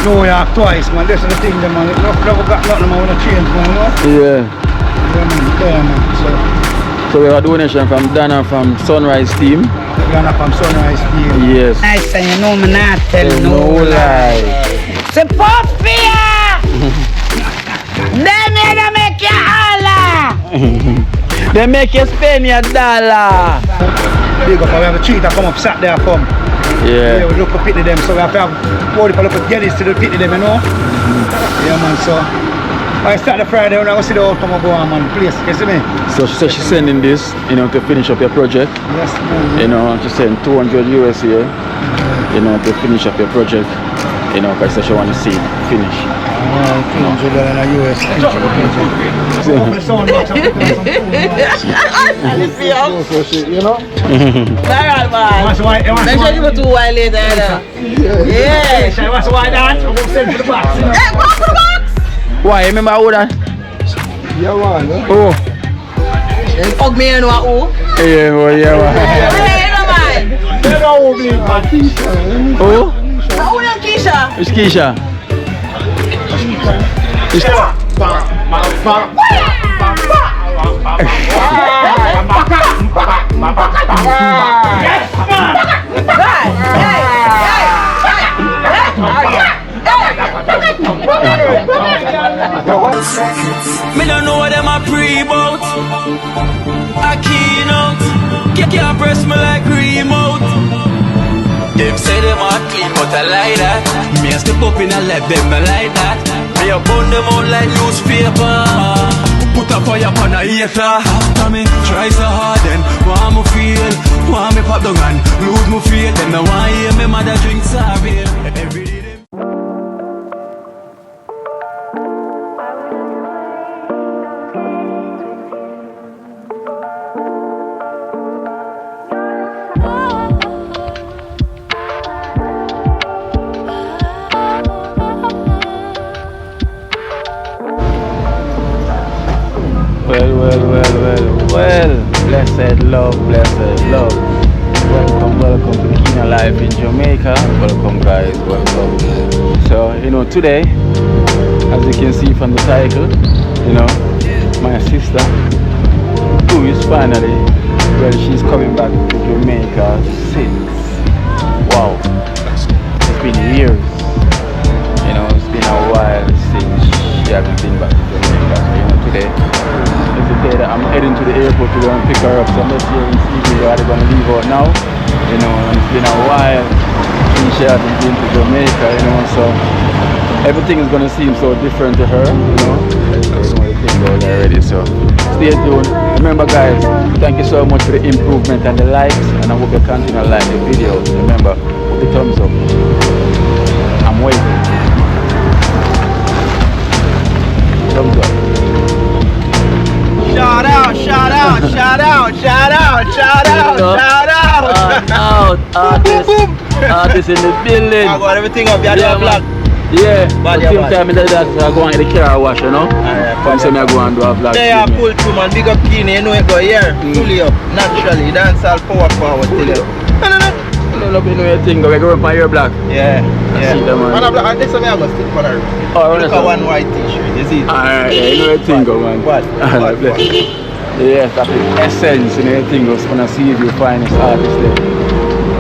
New York twice, man. This is the thing, man. Never got nothing, man. Wanna change, man. Yeah. Yeah, man. So we have a donation from Dana from Sunrise Team. Dana from Sunrise Team. Yes. I say, you know, me not tell No lie. C'est pas fair! Them here they make you holla! They make you spend your dollar. Big up, we have a cheetah come up, sat there, come. Yeah. Yeah, we look up pity them, so we have to have 40 people look at Gellies to pity them, you know? Yeah, man, so. I start the Friday when I go see the outcome of go on, man, please, you see me? So she said she's sending this, you know, to finish up your project. Yes, man. You know, she's saying 200 US here, you know, to finish up your project. You know, because she want to see it finish. $200 in the US. You know? Alright, man. Make sure you put 2 while later. Yeah. Should I watch why that? I'm going to send for the box. Hey, go for the box! Why? Remember how that? Yeah, man. Oh. Hug me and what who? Yeah, well, yeah, well. Hey, no man. Never will believe my Keisha. Oh? Who is Keisha? It's Keisha. Me don't know what them a pre-bout. A keynote. Can't press me like remote. Them say them a clean but I like that. Me a step up in a left them I like that. Me a burn them out like newspaper. Put a fire upon a hater. After me try so hard then want me feel. Want me pop down and lose me feel. Them no want hear me mother drink sorry. Every day them Well, blessed love. Welcome to the Kina Life in Jamaica. Welcome guys, welcome. So, you know, today, as you can see from the title, you know, my sister, who is finally, well, she's coming back to Jamaica since, wow, it's been years. You know, it's been a while since she hasn't been back to Jamaica. So, you know, today, I'm heading to the airport to go and pick her up. So let's hear and see if they're going to leave out now. You know, and it's been a while since she hasn't been to Jamaica, you know, so everything is going to seem so different to her, you know. That's one of the things already, so stay tuned. Remember guys, thank you so much for the improvement and the likes, and I hope you continue to like the videos. Remember, put the thumbs up. I'm waiting. Thumbs up. Shout out. Artists in the building. I got everything up, you Yeah, vlog. Yeah, Bad, at the yeah, same time, I go and get the car wash, you know? Come say me I go and do a vlog. They are pull through, man. Big up Kine, you know it go here. Fully up, naturally. Dance all power forward till you. No, you know your thing, we go up on your block. Yeah. See them, man. Man, I'm like, this is me, I go stick for the roof. Oh, Look at one white t-shirt, you see? Alright, yeah, you know your thing, man. What? Yes, that's the essence, you know your thing goes. When I see if you find this artist there.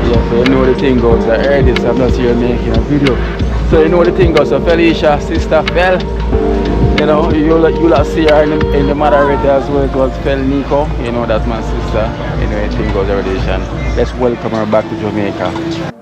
Yeah, so you know the thing goes. I heard this, I'm not here making a video. So you know the thing goes. So Felicia, Sister Fel, you know, you'll see her in the moderator as well. It was Fel Nico, you know, that's my sister. You know the thing goes already. Let's welcome her back to Jamaica.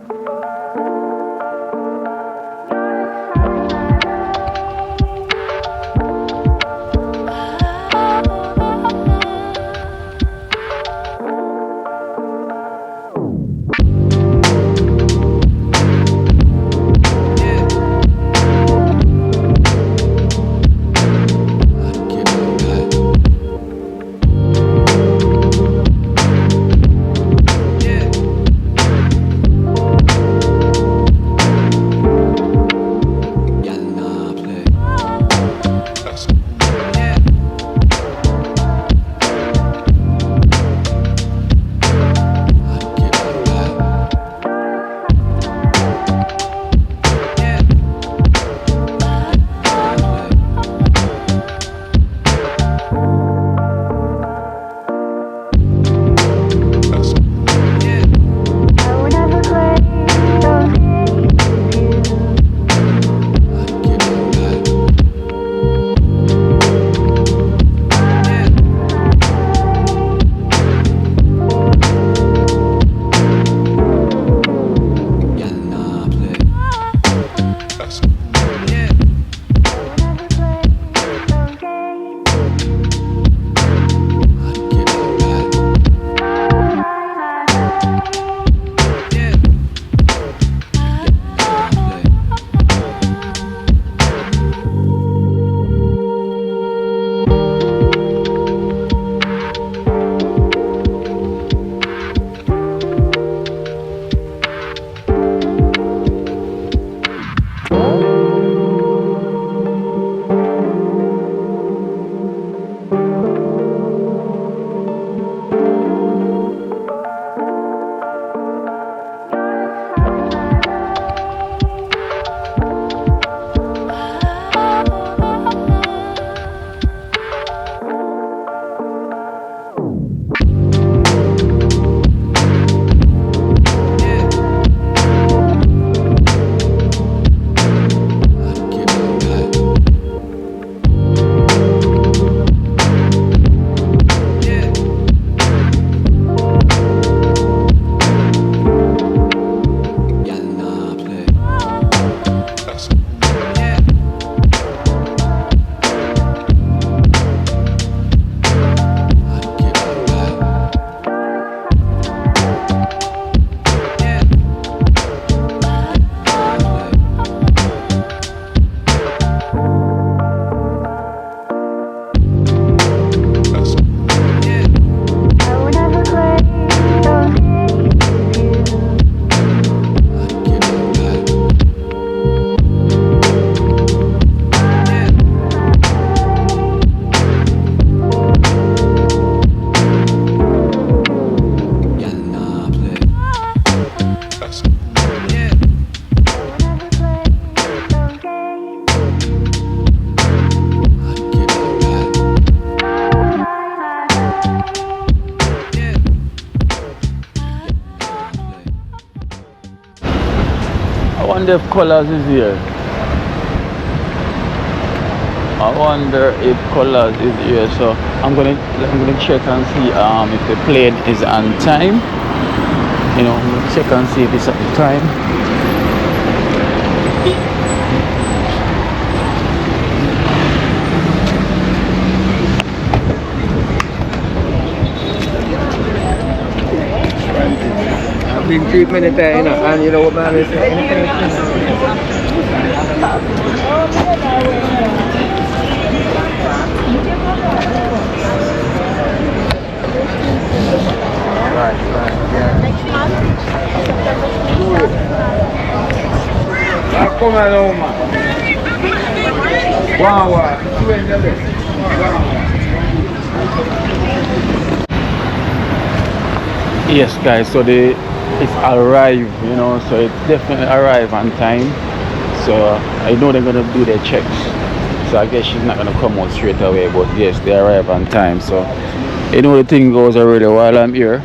wonder if Colors is here. I wonder if Colors is here. So I'm gonna check and see if the plane is on time. You know, I'm gonna check and see if it's on time. I've been treatment at that, you know, and you know what man is saying. Come on, man. Wow, Yes, guys. So it's arrived. You know, so it definitely arrived on time. So I know they're gonna do their checks. So I guess she's not gonna come out straight away. But yes, they arrive on time. So you know the thing goes already. While I'm here,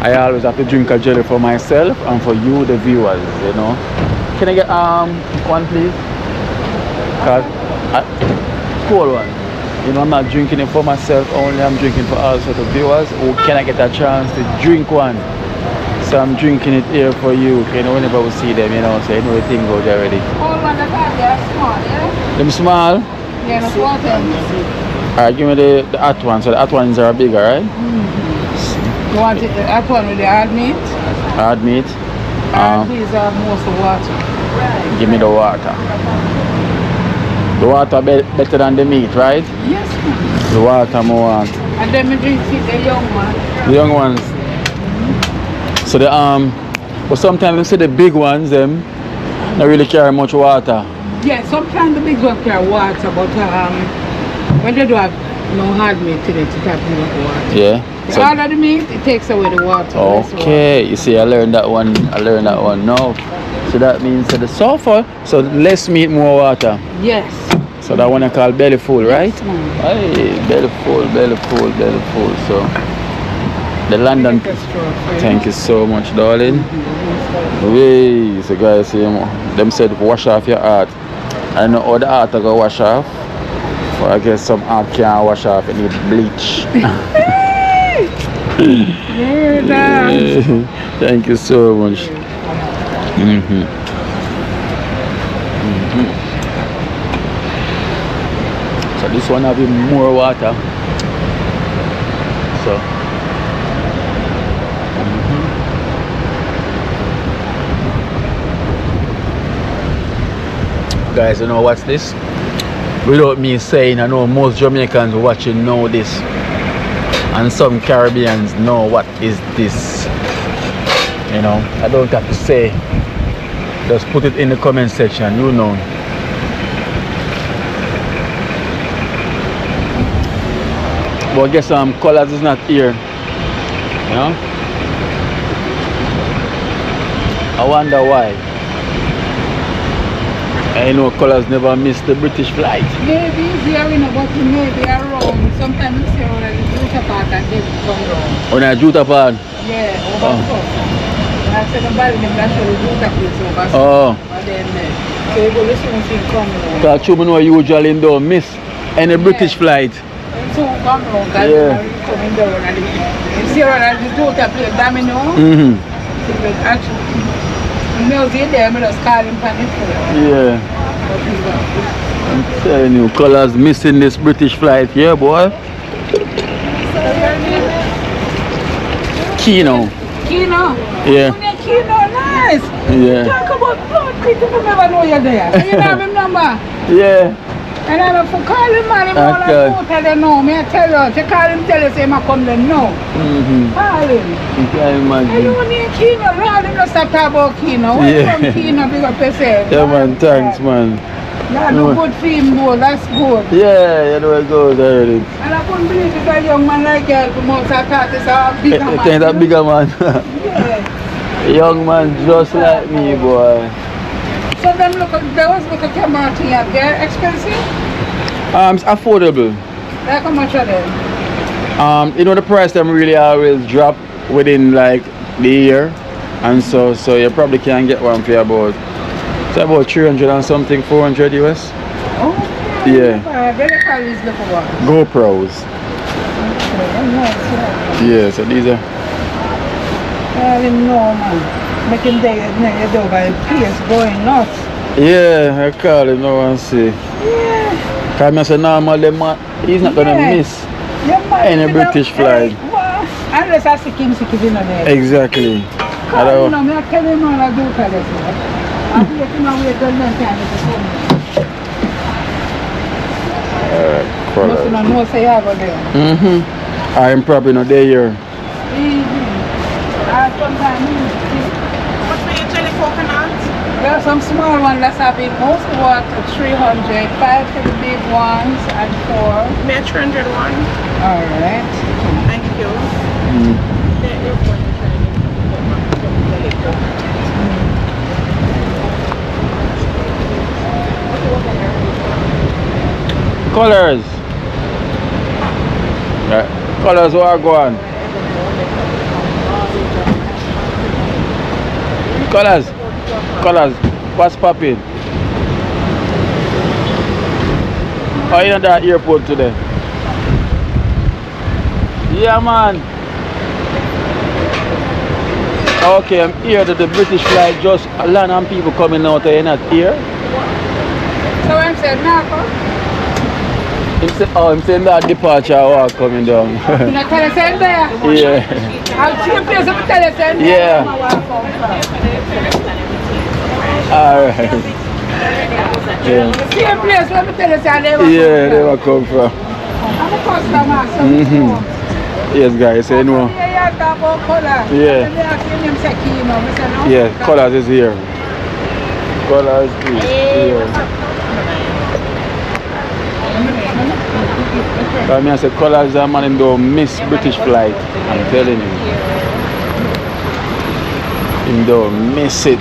I always have to drink a jelly for myself and for you, the viewers. You know. Can I get one please? Cause cool one. You know, I'm not drinking it for myself only. I'm drinking for also the viewers. Or can I get a chance to drink one? So I'm drinking it here for you. You know, whenever we see them, you know, so you know the thing goes already. All one that they are small, yeah? Them small? Yeah, that's what them. Alright, give me the hot one. So the hot ones are bigger, right? You want it, the hot one with the hard meat? Hard meat. These are most of water. Give me the water. The water better than the meat, right? Yes, ma'am. The water more want. And then we drink it, the young one. The young ones. So the but sometimes you see the big ones them don't really carry much water. Yeah, sometimes the big one carry water, but when they do have no hard meat in it, it has no water. Yeah. The harder the meat, it takes away the water. Okay, you see I learned that one now. So that means that the sulfur, so less meat, more water. Yes. So that one I call belly full, right? Yes, ma'am. Hey, belly full. So the London. Thank you so much, darling. Wait, so guys, see them said wash off your heart. I know how the heart I go wash off. But I guess some heart can't wash off, it need bleach. Thank you so much. So this one having more water. So guys, you know what's this? Without me saying, I know most Jamaicans watching know this, and some Caribbeans know what is this. You know, I don't have to say. Just put it in the comment section, you know. But I guess Colors is not here. You know? I wonder why. I know Colors never missed the British flight. Maybe he's here, you know, but he may be around. Sometimes you see when the Juta part and they come around. On a Juta part? Yeah, over top. I said nobody them that show the Juta place over. Oh. And then so you go listen to him come around. Because you know usually don't miss any British flight. So come around, because you coming down and you see around the Juta place, domino. Actually, when I was in there, I just call him for the phone. Yeah. I'm telling you, Colors missing this British flight here, boy. Kino. Kino? Yeah. Kino, nice. Yeah. Talk about blood, people never know you're there. You know his number? Yeah. And I don't call him, man. Him all I tell them no. Me I tell you, to call him, tell you, say, I come then no. Call him. You can't imagine. And you need Kino, Lord, him just talk about Kino. Where from Kino, big up yourself. Yeah, man, thanks, man. Yeah, do good for him, though. That's good. Yeah, you know it goes already. And I couldn't believe it, a young man like you come out and talk to a bigger man. Think that bigger man. Yeah. Young man just like me, boy. So them look, there was look a camera thing up there. Expensive? It's affordable. Like how much are they? You know the price them really always drop within like the year, and so you probably can get one for about It's about 300 and something, 400 US. Oh, Yeah. Very carries the one. GoPros. Yeah, so these are. Well, him know, man. Make him day at night, you do by PS going nuts. Yeah, I call him now and see. Yeah. Because I say normal, he's not gonna Yeah. miss Yeah, man, any you British know, flight. Well, unless I see him in the neck. Exactly. I You don't. know, me I tell him all I do for this. I'm waiting on wait till then time to phone. Must not know say I go there. I'm probably not there here. Sometimes What's for your jelly coconut? there are some small ones that have been most what 300, 5 for the big ones and 4. Me a 301. Alright. Thank you. Colors. Right. Colors what are going? Colors. Colors. What's popping? Are you at that airport today? Yeah, man. Okay, I'm here that the British flight just land and people coming out. Are you not here? So I'm saying now, I'm saying that departure are coming down. you know, tell us in there. Yeah. I'll see you place up tell us in there. Yeah. Alright. Yeah. See a place where we tell us and they will Yeah, they will come from. I'm a customer, so Yes, guys, say no. yeah, talk about color. Yeah. Yeah, colors is here. Colors is here. I mean, I say colors are man, don't miss British flight. I'm telling you. Him don't miss it.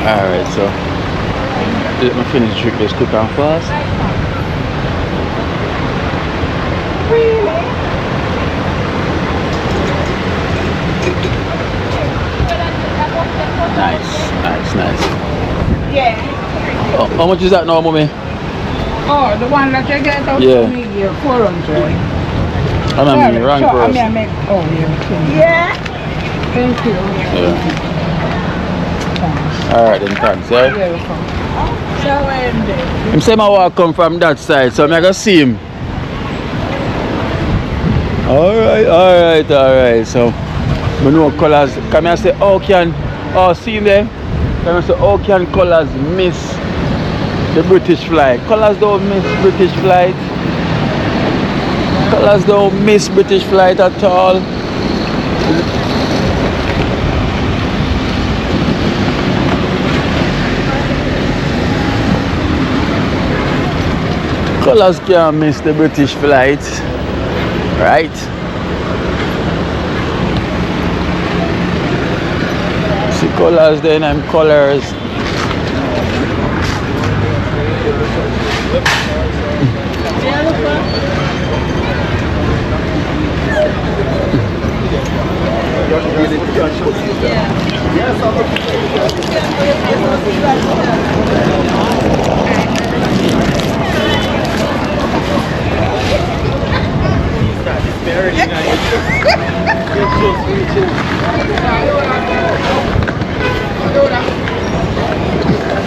Alright, so let me finish the trip this quick and fast. Nice. Yeah. Oh, how much is that now, mommy? Oh, the one that you get out Yeah. for me here, 400. I mean, wrong sure, I price. mean, I make, oh, yeah. Yeah. Thank you. Yeah. Thanks. Alright then, thanks, yeah? You're welcome. So, Him say my walk come from that side, so I'm gonna see him. Alright. So I know colors. Come here say see him there? Come here say how can colors miss the British flight? Colors don't miss British flight. Colors don't miss British flight at all. Colors can't miss the British flight, right? See colors then and colors.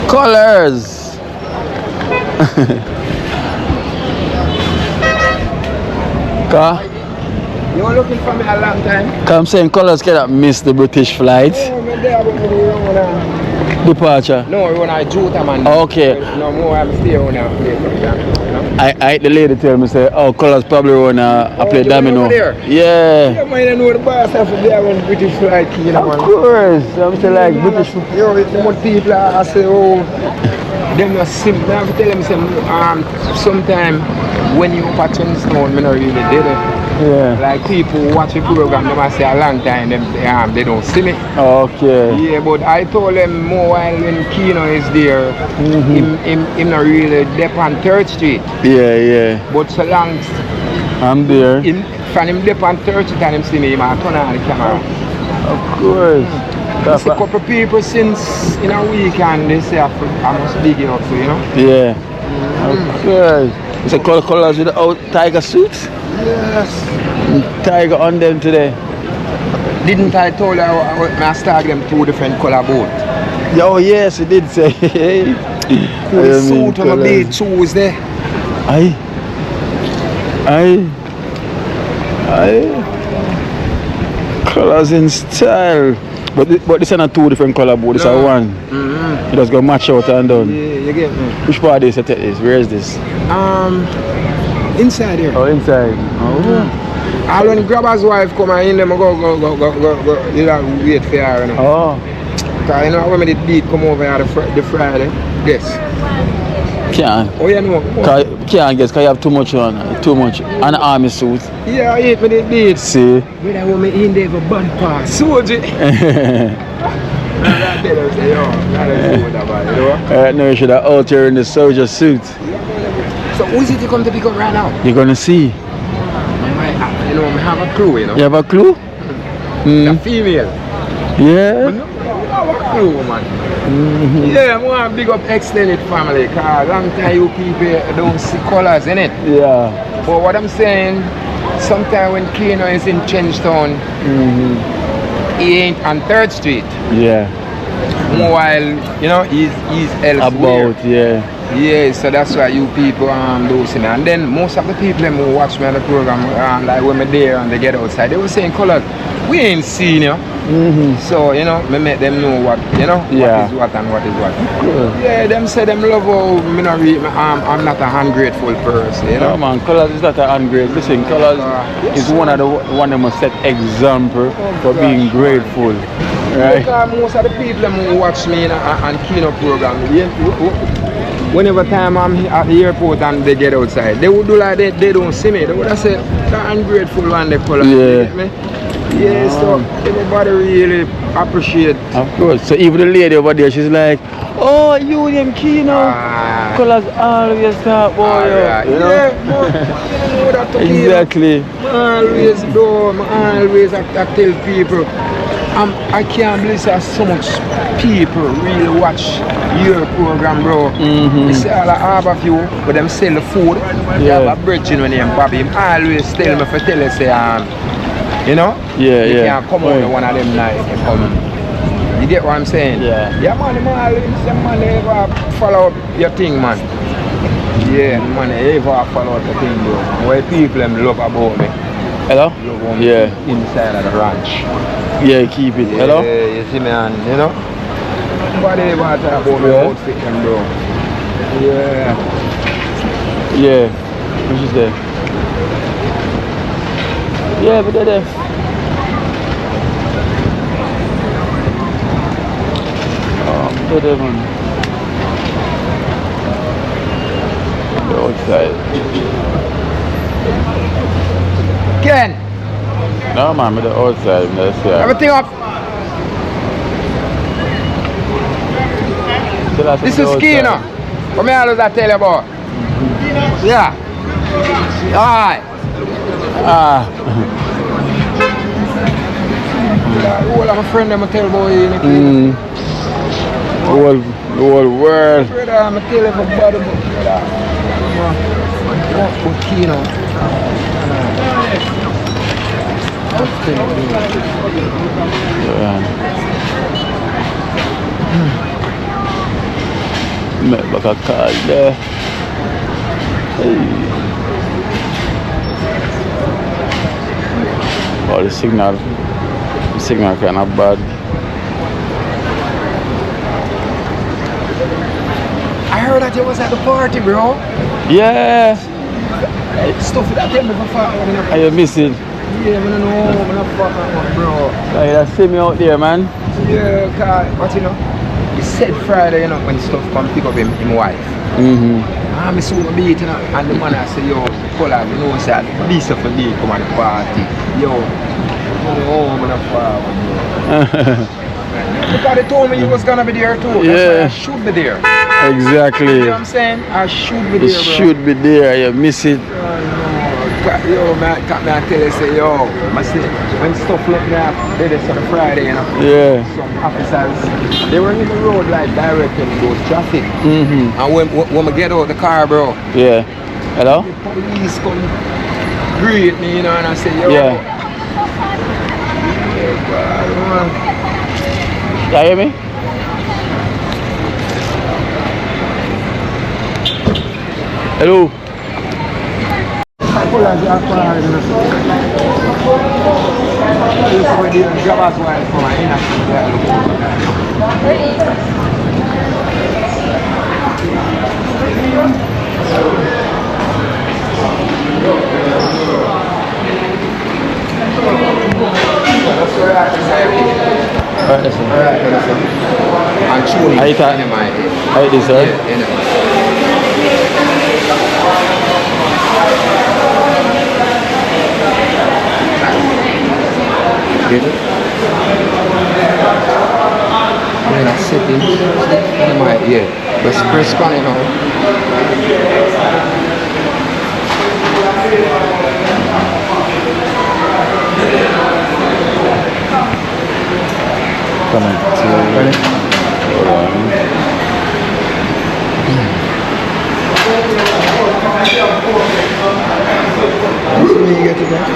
Colors. Car? You were looking for me a long time? I'm saying colors cannot miss the British flight. No, I'm there, but we don't Departure. No, we want to Juta, man. Okay. No more, I'm still on a play for example. I the lady tell me say, oh, colors probably wanna play you domino. over there? Yeah. Yeah, man, I know the boss have to be on British flight, you know, Of man. course. I'm saying like British. Yo, it's more people I say, oh, them not simple. I have to tell them sometime when you watch on stone, I not really did it. Yeah. Like people who watch the program, they must say a long time, they don't see me. Okay. Yeah, but I told them more while when Kino is there, him not really dep on 3rd Street. Yeah. But so long I'm there. him and him dip on 30 and him see me, he might turn on the camera. Of course. There's a couple people since in a week and they say I must dig it up, so, you know? Yeah. Of course. It's a colors with the old tiger suits? Yes. Tiger on them today. Didn't I told you I start them 2 different color boat? Oh yes, you did say. The suit on my bed shoes there. Aye. Colors in style. But this are not 2 different color board, this are one. Mm-hmm. You just go match out and done. Yeah, you get me. Which part is it? Where is this? Inside here. Oh, inside. Oh. And when grabber's wife come in, them go, you know, wait for her, you know. Oh. Because you know when the beat come over here the Friday, yes. Can't. Oh, you know. Can't guess because you have too much on. Too much. An army suit. Yeah, I hate me the beat. See? When I want me in there for band pass. Soldier. No, you should have out here in the soldier suit. So who is it you come to pick up right now? You're gonna see. You know, I have a clue, you know. You have a clue? The female. Yeah. I have a clue, man. Yeah, I want to big up extended family because long time you people don't see colors, innit? Yeah. But what I'm saying, sometimes when Keno is in Changetown, he ain't on 3rd Street. Yeah. While, you know, he's elsewhere. About, yeah. Yeah, so that's why you people losing. And then most of the people who watch me on the program, like when I'm there and they get outside, they were saying, colors, we ain't seen you. So, you know, me make them know what, you know, what is what and what is what. Yeah, them say them love how I'm not a ungrateful person, you know. No man, colors is not an ungrateful. Listen, colors is one of the one that must set example for being grateful. Right? Because most of the people who watch me on Keno program, whenever time I'm at the airport and they get outside, they would do like they don't see me. They would have said, the ungrateful one they call me. Yeah, so everybody really appreciate. Of course. So even the lady over there, she's like, oh, you them Keno. Colors always talk about you. You know? Yeah, but exactly. Always do. Always I tell people. I can't believe that so much people really watch your program, bro. You see all the half of you, but them sell the food. You have a bridging when him Bobby. Him always tell me for tell you say you know? Yeah, you can't come out one of them nights and come. You get what I'm saying? Yeah. Yeah, man, man, ever follow up your thing, man. Yeah, man, ever follow up your thing, bro. What people them love about me. Hello? Love yeah. Inside of the ranch. Yeah, keep it. Yeah, hello? You see me, and you know? Nobody ever talk about my outfit, them, bro. Yeah. Yeah. What's she say? Yeah, but they're there. They're there, man. They're outside. Ken! No, man, they're outside. Everything up! This is Keno. What me always I tell you about? Yeah. Alright. All of my friends I'm tell about you. The whole world. Brother, I'm tell you about brother. But Keno. Met back a car there. Hey. Oh, the signal kind of bad. I heard that you was at the party, bro. Yeah. Stuff that tell me before. Are you missing? Yeah, I don't know. I'm not fucking bro. You see me out there, man. Yeah, but you know, he said Friday, you know, when stuff come pick up him wife. I'm so beat, you know, and the man I say, yo, color, you know, say, this of a day come at the party. Yo, I'm not far, because they told me you was gonna be there too. That's why I should be there. Exactly. You know what I'm saying? I should be there, bro. You should be there, you miss it. Yo, man, I tell you, say, yo, I say, when stuff like that, did this on a Friday, you know. Yeah. Some officers, they were in the road like directing those traffic. Mm-hmm. And when I get out the car, bro, Yeah. Hello? the police come greet me, you know, and I say, yo. Yeah. God, man. You hear me? Hello? Alright, listen. And truly, How you talk? How you do, sir? Get it? When I sit in, yeah, but press on it now. Come on. Ready? Hold on. See me get it back.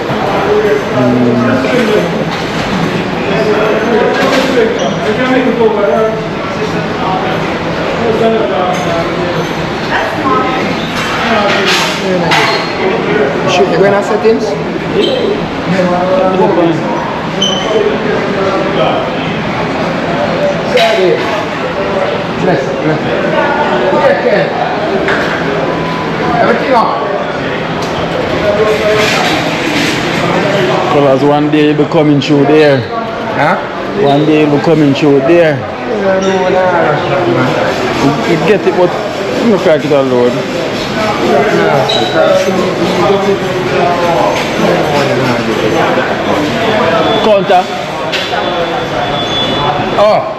Should you go in our settings? Bless. Everything on. Because one day you'll be coming through there. Huh? One day you'll be coming through there. You get it, but you don't crack it on road. Counter. Oh.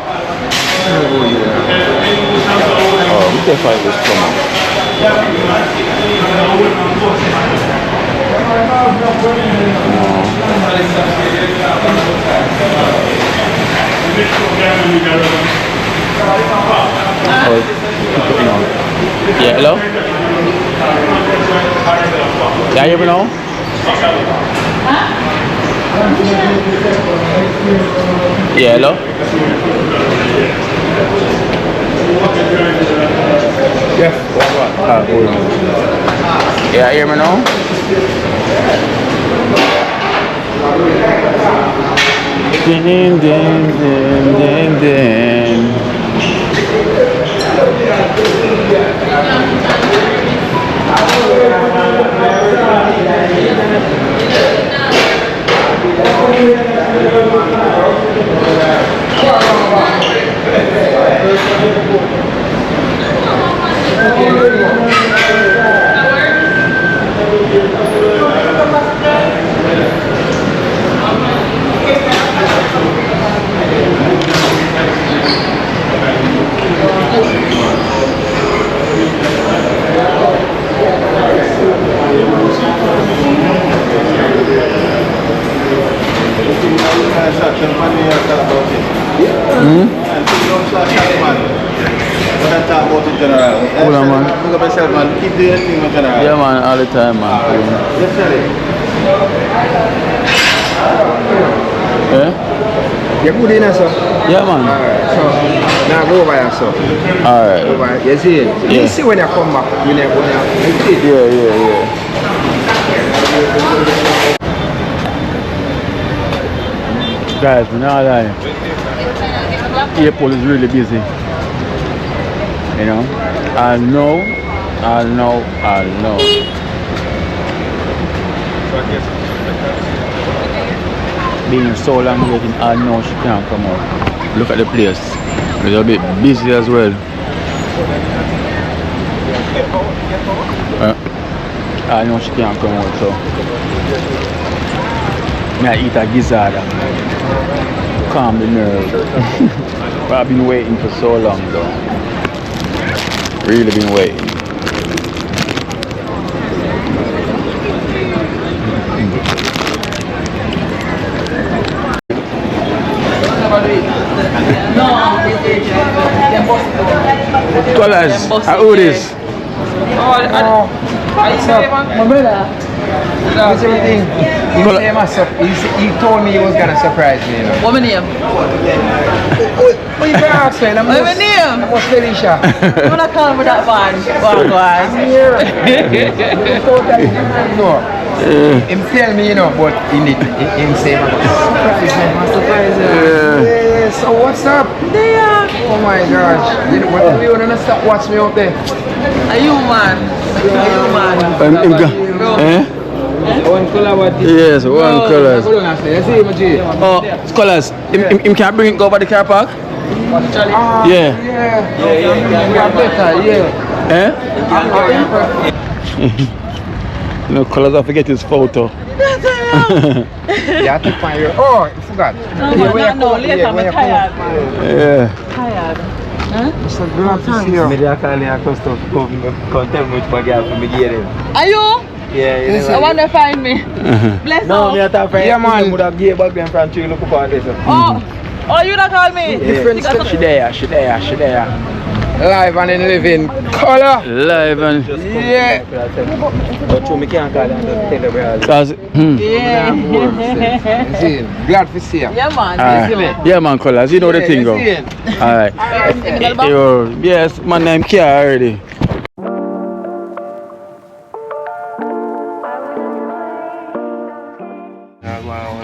Oh, we can find this coming. Yeah, hello? Yeah, you ever know? Yeah, hello? Yes. Ah, cool. Yeah, you hear me now? Ding, ding, ding, ding, ding. Hold on, man. Keep doing thing in general. Yeah, man, all the time, man. Yeah? You good in there, sir? Yeah, man. Alright, so now go over here, sir. Alright. Over here. You see it? Yeah. You see when you come back, when you see it? Yeah. Guys, we're not lying. Airport is really busy. You know? I know. Being so long waiting, I know she can't come out. Look at the place. It's a bit busy as well. I know she can't come out, so I eat a gizzard. Calm the nerves. But I've been waiting for so long though. Really been waiting. Colors. Who this? My brother. That's everything. He told me he was gonna surprise me, you know. What my name? What you gonna ask me? What my name? What's Felicia? You wanna call me that man? No. Him tell me, you know, but him say, surprise me. Yeah. So what's up? There. Oh my gosh. You know, what you wanna stop watch me out there? Are you man? Are you man? One color what this? Yes, one colors. Let's see him, G. Oh, colors. Him can't bring it go over the car park? Yeah. Yeah. Better, yeah. You know, colors I forget his photo. You have to find your. Oh, I forgot. No, later I'm tired, man. Yeah. Tired. It's so glad to see you. Media calling a custom come tell me which my girl for me get him. Are you? Yeah, you I want to find me. Bless No, me you. at a friend. Yeah, man. You would have gave back them from 3 look upon this. Oh, you not call me? Different stuff. She there. Live and in living color. Live and Yeah. But you me can't call and just tell them all. cause Yeah. See, glad to see you. Yeah, man. alright. Yeah man, colors, you know the thing go. Alright. Yes, my name Kia already.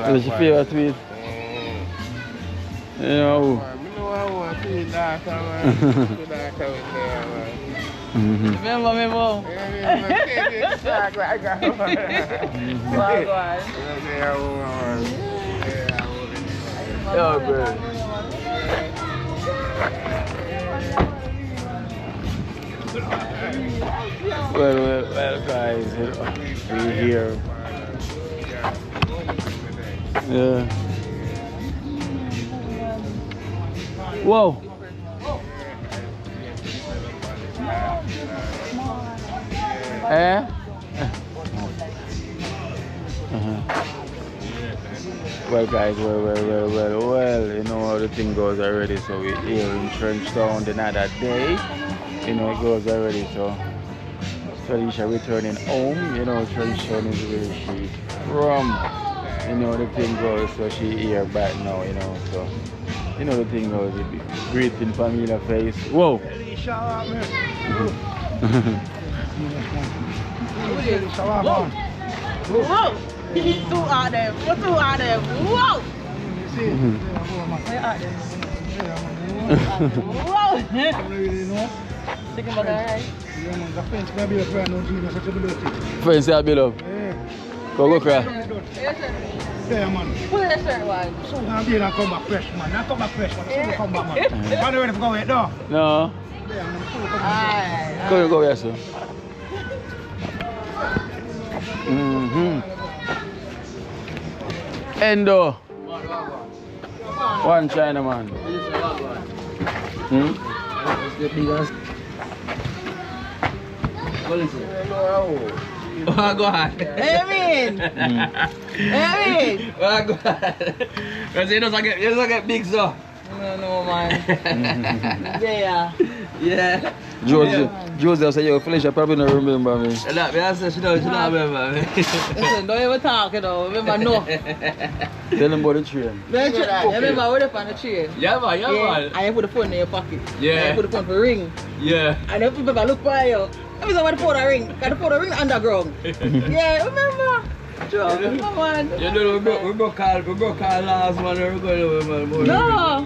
What's your favorite tweet? You know. Remember me, Mom? Well, guys, we're here. Yeah. Whoa. Well guys, well, you know how the thing goes already, so we're here in Trenchtown the other day. You know it goes already, so Felicia returning home, you know Trenchtown is where she's from. You know the thing goes, so she here back now, you know, so you know the thing goes, greeting familiar face. Whoa! Whoa! Two are them. What two are them? Whoa! Where are them? Whoa! Think about that, right? Friends say I build up. Go cry. Yeah, man. Put that shirt on. Now be and come back fresh, man. Now come back fresh, man. So come back, man. Are you ready for go away, no? No. Alright. Go, yes, sir. Endo. One China man. Go ahead. Amen. Amen. Go ahead. Because you don't get big, so. No, man. Yeah. Joseph said, yo, Felicia probably don't remember me. She don't remember me. Listen, don't ever talk, you know. Remember, no. Tell them about the train. Remember, we're up on the train. Yeah, man. And you put the phone in your pocket. Yeah. And you put the phone for ring. Yeah. And if people look for you, every time the phone ring, because the phone ring underground. Yeah, remember? Sure. Come on. You know, we go call last man, we're going to No.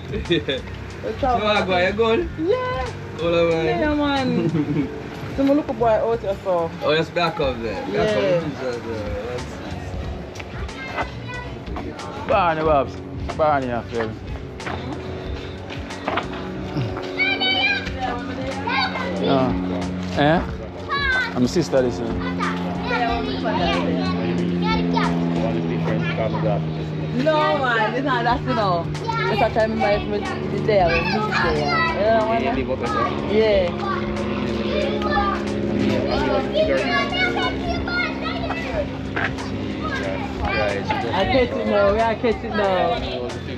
So I go, you good? Yeah. All right. Yeah, man. So I look a boy out here, so. Oh, it's back up there. Yeah. Barney, Babs. Barney, I feel. I'm sister, listen. No, man, it's not that, you know. It's a time my friend is there, when Mrs. there. You know what I mean? Yeah. I catch it now, we are catching now.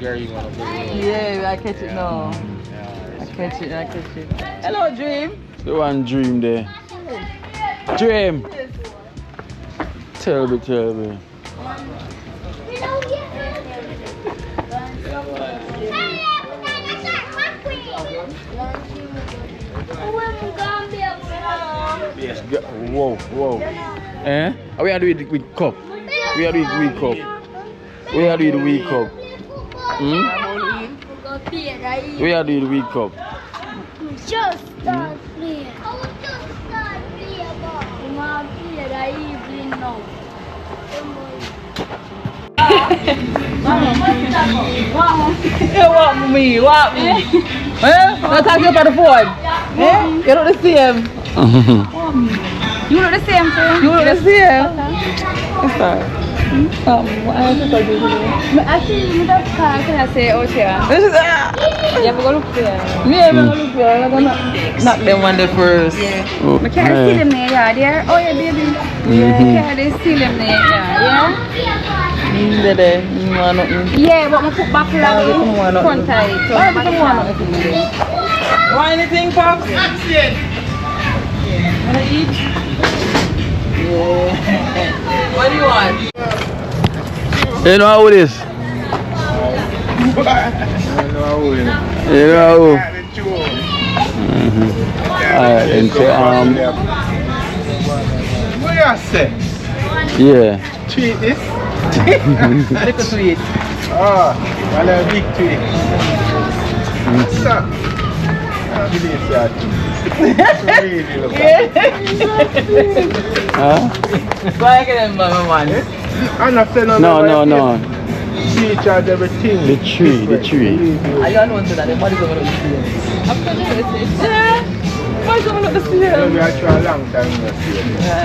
Yeah, I catch it now. I catch it. Hello, Dream. The one Dream there. Dream. Tell me. Yes, whoa. Eh? We are doing it with cup. We are doing it with cup. We are doing it with cup. We are doing it with cup. Just start playing. You want me? Eh? Don't talk about the phone. Eh? You look the same. You look the same too. You look the same. What's that? I have to talk to you. Actually, you don't can I say out here? Yeah, Yeah, we're gonna look there. me, I'm gonna look for I'm gonna knock them one day first. Yeah. Oh, We can't see them there, yeah. There. Oh yeah, baby. Yeah. Can't they see them there, yeah. Yeah, but I put back like front tight. So Want anything, Pops? Wanna eat? Yeah. What do you want? You know how it is? You know how? Alright, and so What you say? yeah. Tweet this? Little sweet. Oh, well, a big tweet. What's up? Huh? Why get them, man? I'm not saying No. She charge everything. The tree. I don't want to that. The money going to be here. After this, yeah. Why going to be here? We are trying a long time.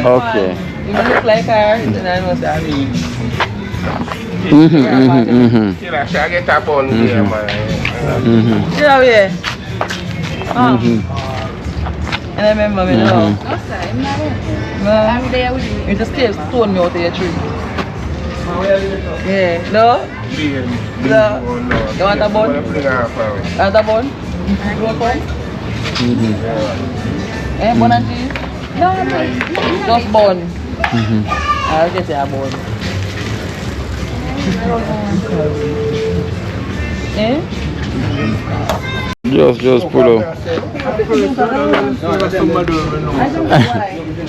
Okay. You look like her, and I know that me. I get up all here, man. Yeah, yeah. And I remember me now. outside, I'm not there. No. I'm there with you. You just stay stone me out of your tree. Yeah. No? No. You want a bun? Want a bun? You want bun? Eh, bun and cheese? No, Just bun. I'll get you a bun. Eh? Just pull up.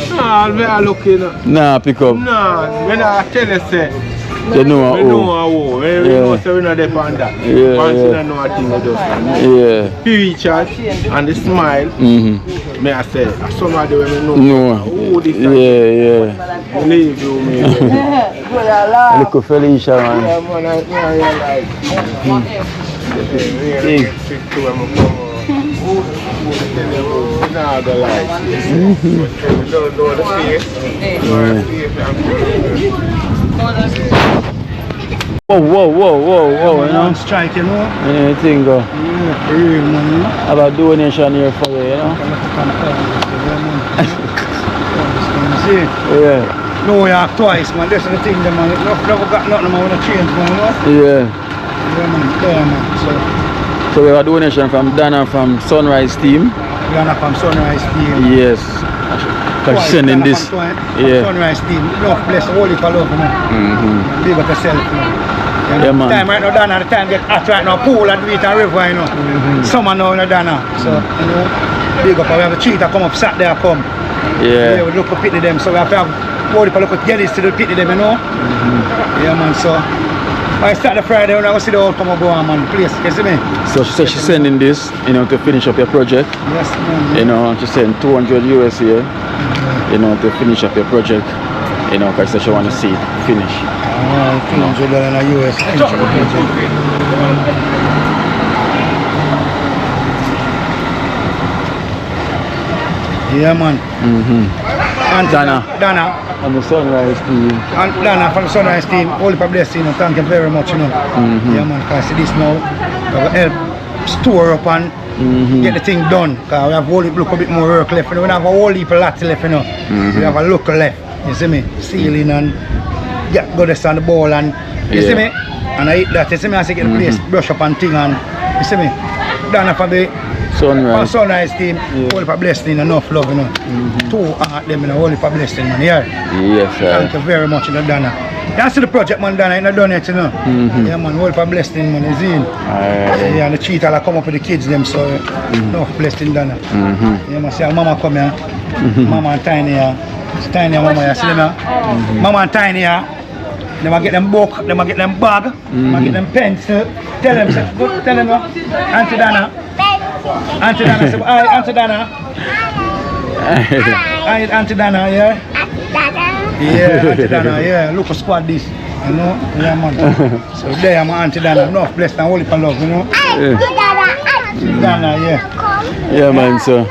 Nah, looking. Nah, pick up. Nah, when I tell you, say, You know we know how. We know, so we know they on that. Yeah, Once yeah. you don't know what thing we do. Yeah. Pictures and the smile. Me I say, somebody when we know. No. Oh, this Yeah. Believe you, me. Look at Felicia, man. Yeah, man, I realize. Really trick to him. Nah, the light. Don't know the face. Whoa, you know? Strike, you know? Anything go. Yeah, real money. Have a donation here for you, you know? See? Yeah. New York twice, man. This is the thing, man. Never got nothing, man. When I change, man, you know? Yeah. Yeah, man. So we have a donation from Dana from Sunrise Team. Dana from Sunrise Team. Yes. Because she's sending Dana this. from Yeah. Sunrise Team. Enough bless the holy for love, you know? Big up yourself, you know? Yeah, man. Time right now, Dana, the time get hot right now. Pool and beach and river, you know? Summer now, you know, Dana. So, you know, big up. We have a treat that come up, Saturday come. Yeah. We look up pity them, so we have to have all the look at jellies to the pity them, you know? Yeah, man, so. I start the Friday when I go see the outcome of go on, man, please, you see me? So she said she's sending this, you know, to finish up your project. Yes, man. You know, she's sending 200 US here, you know, to finish up your project. You know, because she want to see it finish. $200 in the US. Yeah, man. And Dana. And the Sunrise Team. And Dana from the Sunrise Team, all the blessing, and thank you very much, you know. Yeah, man, because this now, we will help store up and get the thing done. Because we have a whole heap, look a bit more work left, you know. We have a whole heap of lots left, you know. We have a look left, you see me? Ceiling and get goddess on the ball and, you see me? And I eat that. You see me, I say get the place, brush up and thing and you see me? Dana for the sunrise team, whole for blessing, enough love, you know. Two them in a whole for blessing, man. Yeah. Yes, sir. Thank you very much, you know, Dana. You see the project, man, Dana, you know, done it, you know. Yeah, man, whole for blessing, man, is in. Yeah, and the cheetah will come up with the kids, them, so enough blessing, Dana. Yeah, man, see, mama come here. Mama and Tiny here. Tiny and mama here, see them here. Mama and Tiny here. They might get them book, they might get them bag, they might get them pencil. Tell them, say, go, tell them, Auntie Dana. Auntie Dana, say, hi, Auntie Dana. Hi, Auntie Dana, yeah? Yeah, Auntie Dana, yeah. Look for squad this, you know? Yeah, man. So there, my Auntie Dana, enough blessed and holy for love, you know? Dana, yeah. Yeah, man, so.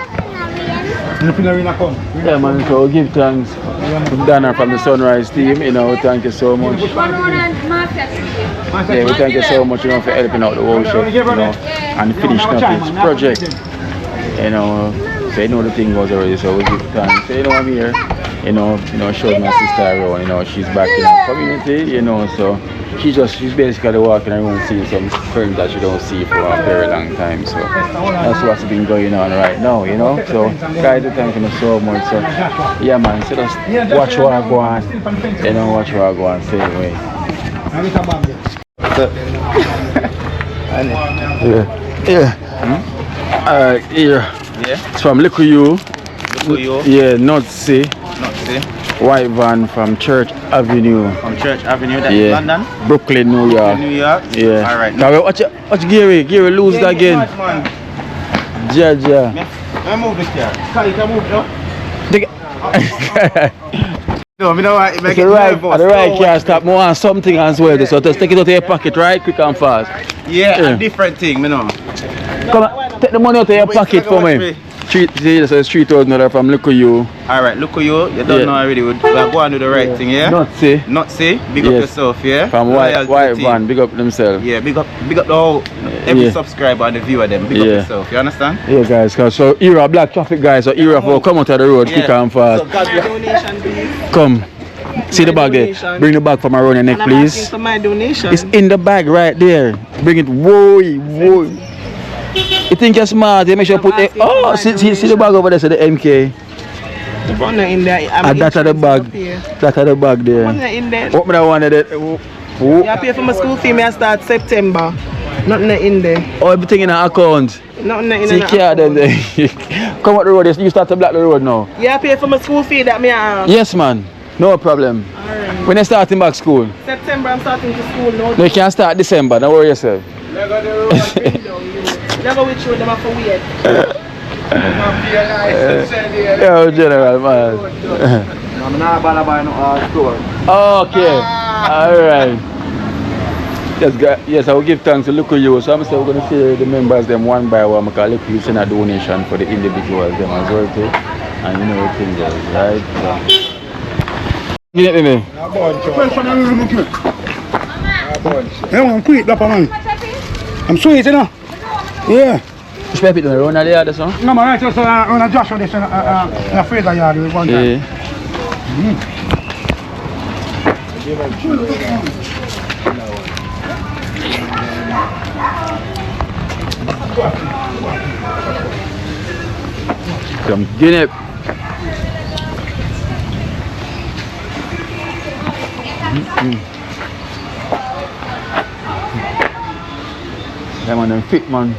Come. Yeah, man, so we'll give thanks to Dana from the Sunrise team, you know, thank you so much. Yeah, we thank you so much, you know, for helping out the whole chef, you know, and finishing up this project. You know, so you know the thing goes already, so we give thanks. So you know I'm here, you know, showed my sister around, you know, she's back in the community, you know, so she's basically walking around seeing some friends that she don't see for a very long time. So that's what's been going on right now, you know. So guys, thank you so much. So yeah, man, so just watch what I go on, you know, watch what I go on, stay away. Yeah. Alright, here. Yeah. It's from Likuyu. Yeah, North Sea. White van from Church Avenue. From Church Avenue, that's London? Brooklyn, New York. New York? Yeah. Alright. Now watch Gary. Gary lose it again. Yeah. I move the car. Can you move now? No, I know what. The right car stop more on something as well. So just take it out of your pocket right quick and fast. Yeah, a different thing, you know. Come on, take the money out of your pocket for me. See, so it's 3,000 from Likuyu. Alright, Likuyu, you don't know already. We're going to do the right thing, yeah? Not see. Big up yourself, yeah? From White Van, big up themselves. Yeah, big up the whole, every subscriber and the viewer them, big up yourself, you understand? Yeah, guys, so era black traffic guys, so era for come out of the road quick and fast. Donation, come. See the bag there. Bring the bag from around your neck, please. For my donation. It's in the bag right there. Bring it. Whoa. You think you're smart? You make sure put it. Oh, see the bag over there. So the MK. The one in there. That's the bag. That's the bag there. One in there. What I wanted it. I pay for my school fee. I start September. Nothing in there. Oh, everything in an account. Nothing in the account. Come out the road. You start to block the road now. Yeah, I pay for my school fee that me. Yes, man. No problem. Alright. When you starting back school? September I'm starting to school now. No, you can start December, don't worry yourself. Never with you, them for weird. Yo, General, man. Okay. Alright. Yes, I will give thanks to Likuyu. So I'm still going to see the members them one by one because Likuyu send a donation for the individuals them as well too. And you know the thing goes, right? So. Give it me. I'm quick, man. I'm sweet, you know? Yeah. Which paper do you run there, this one? No, man, I just run a Joshua this in a freezer yard with one time. Come get it. Yeah, man, them fit, man.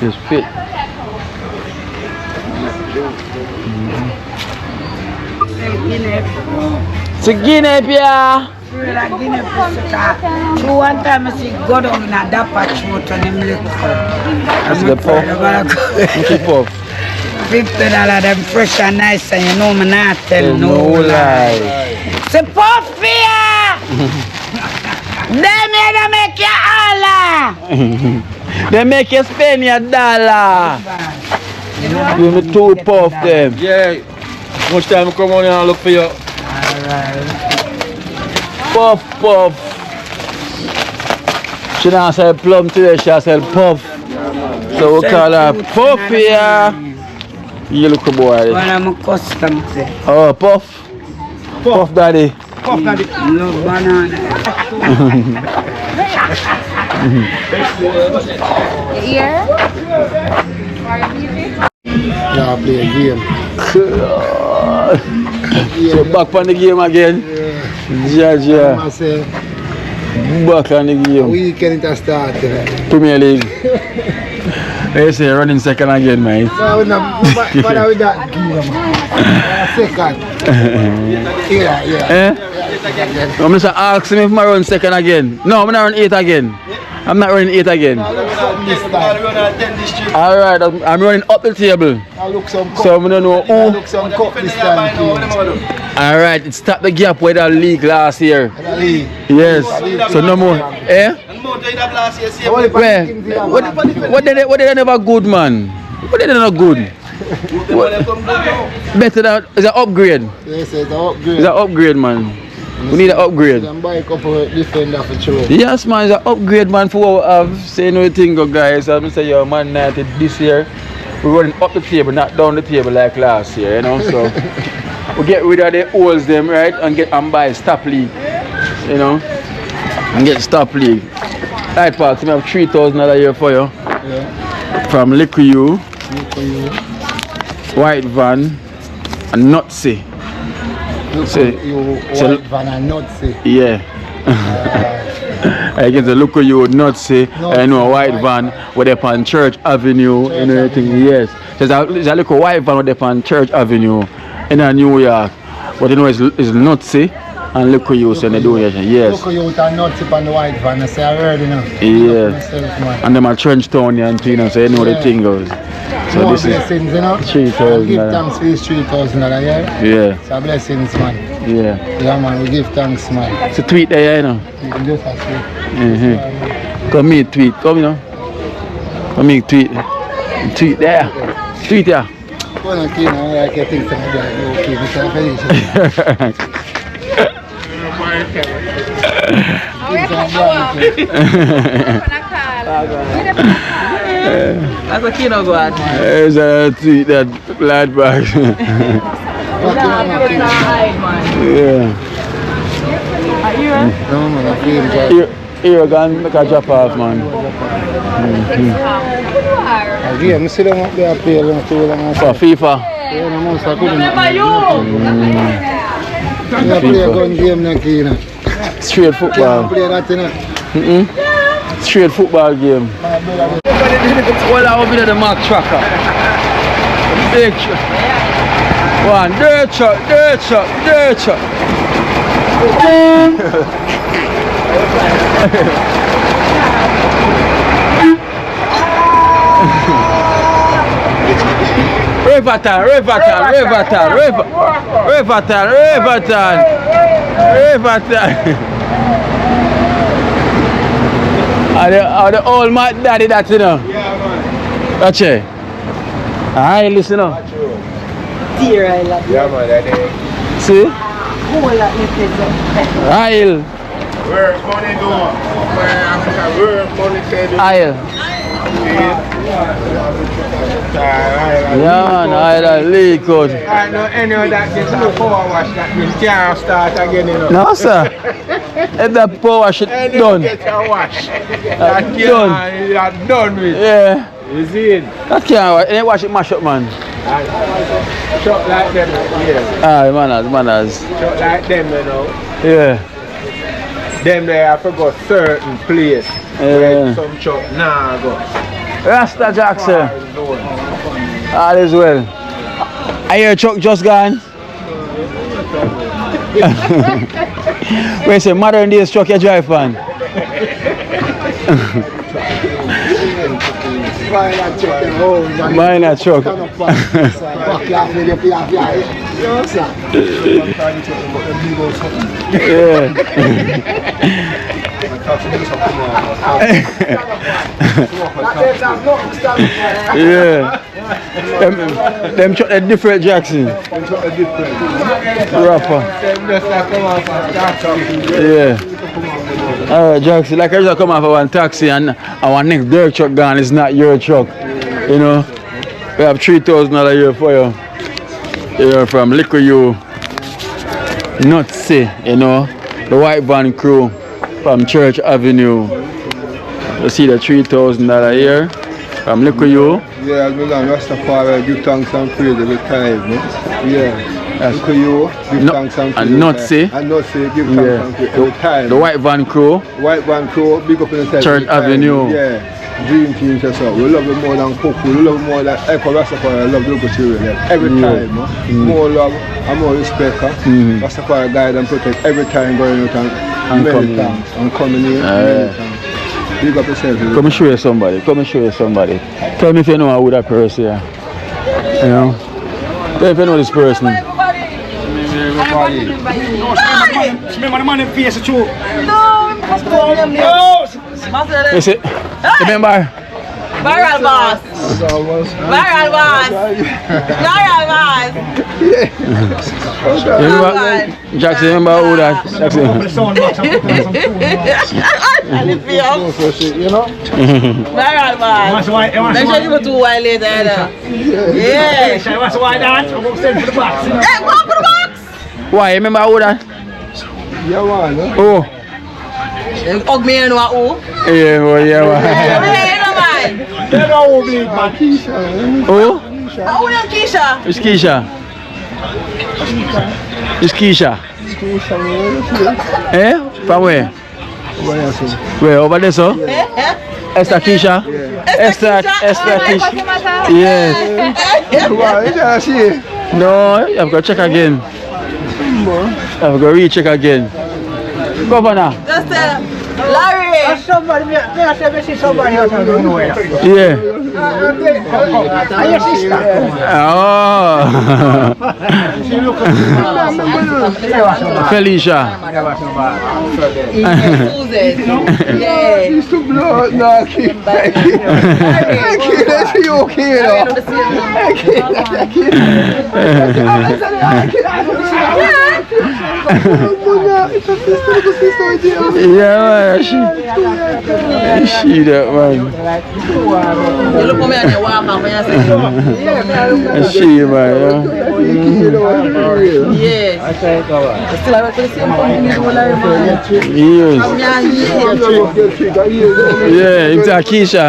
Just fit. It's a guinea, yeah. One time I see go down in a dapper throat and him look for. That's the puff. $50 them fresh and nice and you know me not tell no lie. It's puff here! They make you holler! They make you spend your dollar. Give me 2 puff them. Yeah. Much time I come on here and look for you. Puff. She don't sell plum today, she sell puff. So we call her Puff here. You look a boy. One of my custom. Oh, Puff daddy. Cup na the Love banana. Yeah? Yeah, play a game. So back on the game again. Yeah. I say, Back on the game. weekend it start. Premier League. They say running second again, mate. No, but with that game, second. Yeah. I'm just asking if I run second again. No, I'm not running 8 again. I'm not running 8 again. Alright, I'm running up the table. I look some cup. So I don't know I who. look some cup this time. Alright, it stopped the gap with the league last year. Yes. So no more. Eh? Where? What did they never good, man? What did they not good? Better than it's an upgrade. Yes, it's an upgrade. It's an upgrade, man. We need an upgrade. You can buy a couple of defender for sure. Yes, man, it's an upgrade, man, for what we have. Say no thing, guys. I'm say you're Man United this year. We're running up the table, not down the table like last year, you know. So we get rid of the holes them, right, and buy stop league, you know, and get stop league. Right, Parks, we have $3,000 a year for you. Yeah. From Liquor U, White Van, and Nutsy. White Van and Nutsy. Yeah. I get the look at you Nutsy, I know a White Van with up on Church Avenue and everything. Yes. There's a little white van with up on Church Avenue in New York. But you know it's Nutsy and look at you so they do it. Yes. Look at you with a Nutsy on the White Van. I say I heard, you know. Yeah. And them are Trenchtown and you know, so you know the thing goes. So more this blessings, you know. $3,000. Give thanks for this $3,000 yeah. Yeah. So blessings, man. Yeah. Yeah, man. We give thanks, man. It's a tweet there, you know. You can just have Come meet tweet, come you know. Come meet tweet. Tweet there. Tweet there. Well, okay, now I can think that okay, Mr. Felicia. That's a kid of God. There's a tweet that lad back. Yeah. No, man, I feel that. Here again, make a drop off, man. Yeah, I sit down up there and play along too long. For FIFA. Yeah, no more, so I couldn't. Yeah, play a gun game now, you know. Straight football. Play that, you know. Straight football game. Well, I will be the Mark Tracker. Big truck. One, dirt truck. Revatan. Are the old man daddy that you know? Yeah, man. That's it. Alright, listen up. Dear, I love you. Yeah, man, that See? Aisle. Where's money going? Where's money going? Aisle. Yeah, man, aisle leak out. I know any of that gets no power wash that means can't start again, you know. No, sir. If that power wash it done. Get a wash. Done. You're done with. Yeah. You see it? That can't wash. Ain't wash it mash up, man. Shot like them, yeah. Aye, manners. Shot like them, you know. Yeah. Them there, I forgot certain place where some shot nah go. Rasta Jackson. All is well. I hear truck just gone. Wait, say modern days truck you drive on. Mine a truck. Yeah. Them truck a different Jackson. Rapper. Yeah. Alright, Jackson, like I just come off of one taxi and our next dirt truck gone is not your truck. You know? We have $3,000 a year for you. You know, from Liquor U, Nutsy, you know, the white van crew from Church Avenue. You see the $3,000 here from Likuyu. Yeah, as we learn Rastafari, give thanks and praise every time. Yeah. Likuyu, give thanks and praise. And Nutsy. And Nutsy, give thanks and praise every time. The white van crew. White van crew, big up in the Church Avenue. Yeah. Dream team says so. We love them more than Coco. We love them more than Echo Rastafari. I love the local children. Every time. More love and more respect. Rastafari guide and protect every time going out and coming in. Big up yourself. Come and show you somebody. Come and show you somebody. Tell me if you know who that person is. You know? Tell me if you know this person. Remember the man in face too. Is it? Remember? Viral boss. Viral boss. Viral boss. Jackson, remember who that? Jackson. You know? Viral boss. Make sure you put 2 while later. Yeah. What's why that? I'm going to send for the box. Hey, go for the box. Why? Remember who that? Yeah, man. Oh. Og me and what? Yeah, man. Yeah, man. They know who bleed, man. Oh? Who is Keisha? It's Keisha. It's Keisha. Eh? From where? Where? Over there, so? Esther Keisha? Esther Keisha. Yes. No, you have got to check again. You have got to recheck again. Governor. Just Larry. Somebody, I see somebody else out of nowhere. Yeah. And your sister. Oh. Felicia. Yeah. Used to blow out now, kid. Let's see you okay, Yeah, man. She that man. You look at me and you walk off and you say, She man, yeah. Still I work for the same company, Larry, man. Yes. Yeah, it's Akisha.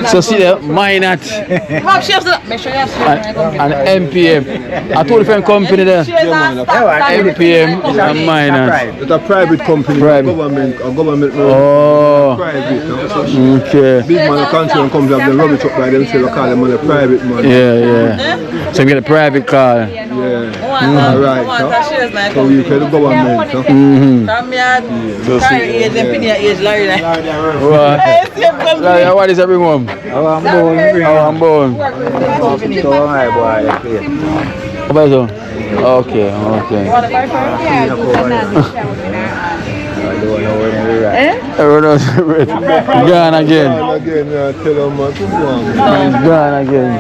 So see the minot and MPM. I told the friend company there. MPM and minot. It's a private company, government. Oh, private. okay. Big man, a country and company have the rubbish up by themselves, they call them on a private man. Yeah. So we get a private car. Yeah. Right. So we pay the government. What is everyone? I'm born. Okay. Gone again. Gone again.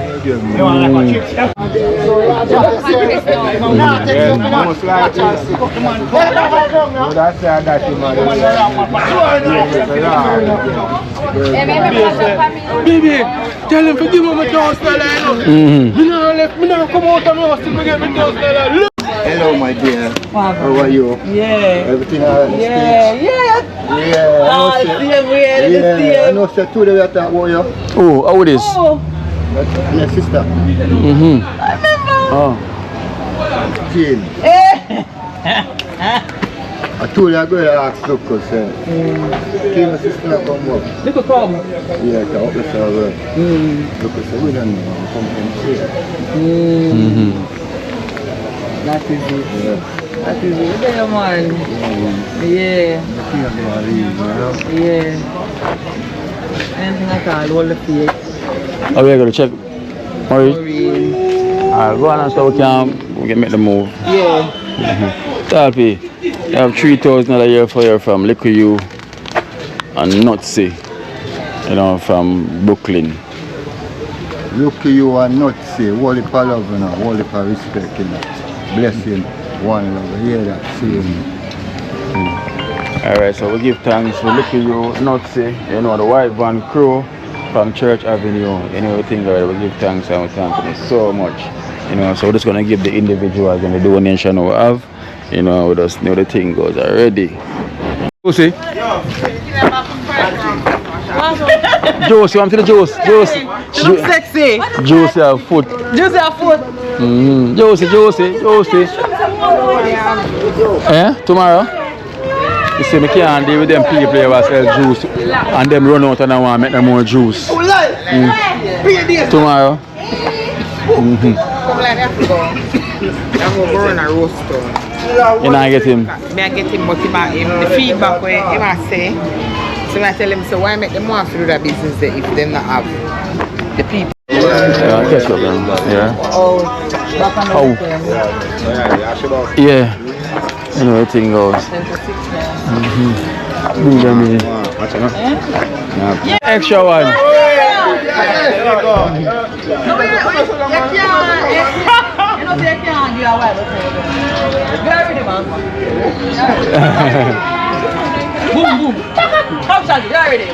Baby, tell him to give him a toast. Me not come out of my house to get me toast. Hello, my dear. How are you? Yeah. Everything all right? Yeah. Yeah. Oh, the same way. I know that two days after what you? Oh, how it is? That's my sister. I remember. Oh. Jane. I told you I'm going to ask Lucas. Can my sister not come up? Look at come. Yeah, come up the server. Lucas said, we don't know. Come from here. That is it. Yeah. That is it. There, man. Yeah. Anything at all, all the faith. Oh, we're going to check. Maureen? Alright, go on and so we can make the move. Yeah. Talpi, you have $3,000 a year for you from Likuyu and Nutsy, from Brooklyn. Look at you and not say, holy for love, you know, holy for respect, you know. Blessing, one love, hear that, see me. Alright, so we give thanks. We look at you, not say, you know, the white van crew from Church Avenue, you know, everything alright. We give thanks and we thank you so much. You know, so we're just gonna give the individuals and the donation we have. You know, we just know the thing goes already. Josie? Josie, I'm to the Josie. Josie. She looks sexy. Josie have foot. Josie have foot. Josie. Eh? Tomorrow? You see, I can't deal with them people who sell juice and them run out and I want to make them more juice. Tomorrow? Come like that go. I'm going to run a roaster. You know I get him? I get him, but the feedback where he must say. So I tell him, so why make them want to do that business there if they not have the people? Yeah, catch up then. Yeah. Oh, back on the weekend. Yeah. You know, everything goes. Bring them in. Extra one. Boom, boom. Come, Shaggy, you're ready.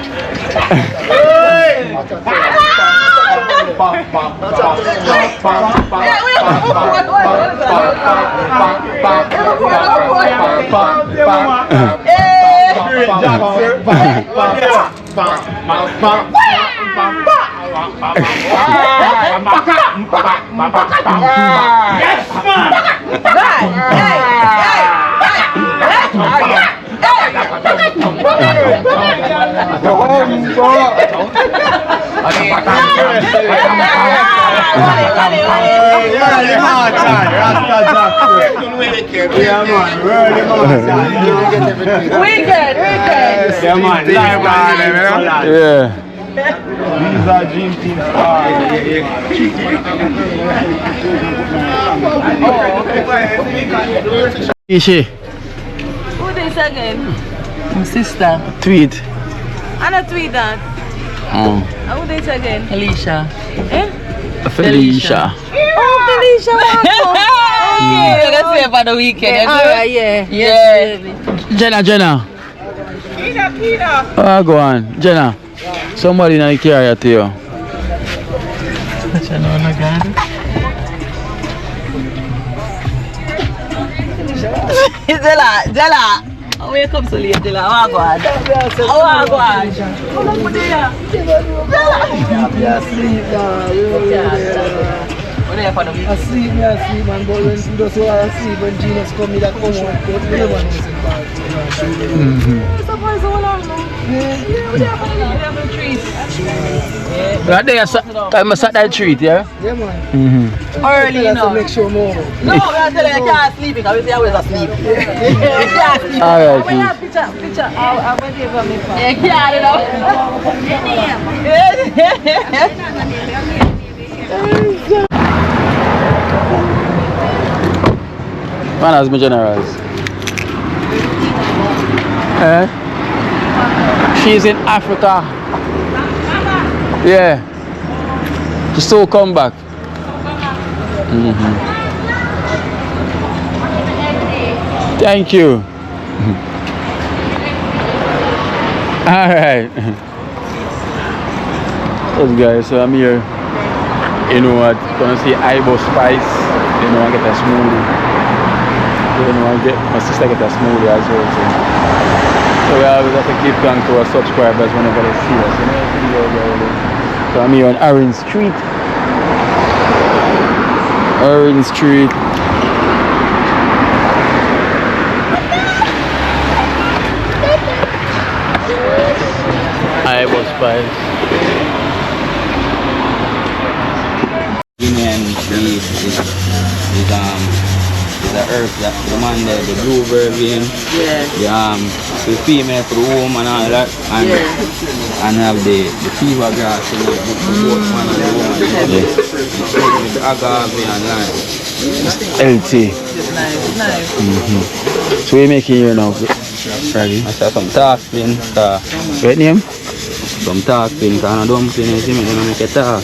Wicked. Yeah, man. Yeah. These are dream team stars. Ishi. Who this again? My sister. Tweet. And a tweet that. Who this again? Felicia. Eh? Felicia. Oh, Felicia. Okay, you can see about the weekend. Alright, yeah. Jenna. Oh, go on. Jenna. Somebody in the carrier to you. Jella. How you come so late, Jella? How go on? Come on, put it here. What are you for the week? I sleep, man, but when that's what I sleep when Genius come me that come on, but we never know it's bad. Surprise so long now. Yeah, we have a treat. Right there, I'm a sat that treat, yeah? Yeah, man. Early, you know. Make sure more. No, I'm telling you, I can't sleep because we always asleep. You can't sleep. Alright, We have picture. I'll be able to make fun. You can't, you know. Man has my generals. She's in Africa. Yeah. She still come back. Thank you. Alright. Those guys, so I'm here. You know what? Gonna see Ibo Spice. You know, I get a smoothie. You know, my sister get a smoothie as well. So we always have to keep thanks to our subscribers whenever they see us. You know, so I'm here on Orange Street. Ibo Spice. Guinean leaf is the herb that the man there, the blue vervain, the female for the womb and all that, and have the fever grass, you know, the both man and the woman, the agave and lime. LT. Nice. So we're making here now, Fraggy? I saw some talking, what name? some talking, because I don't think they make a talk.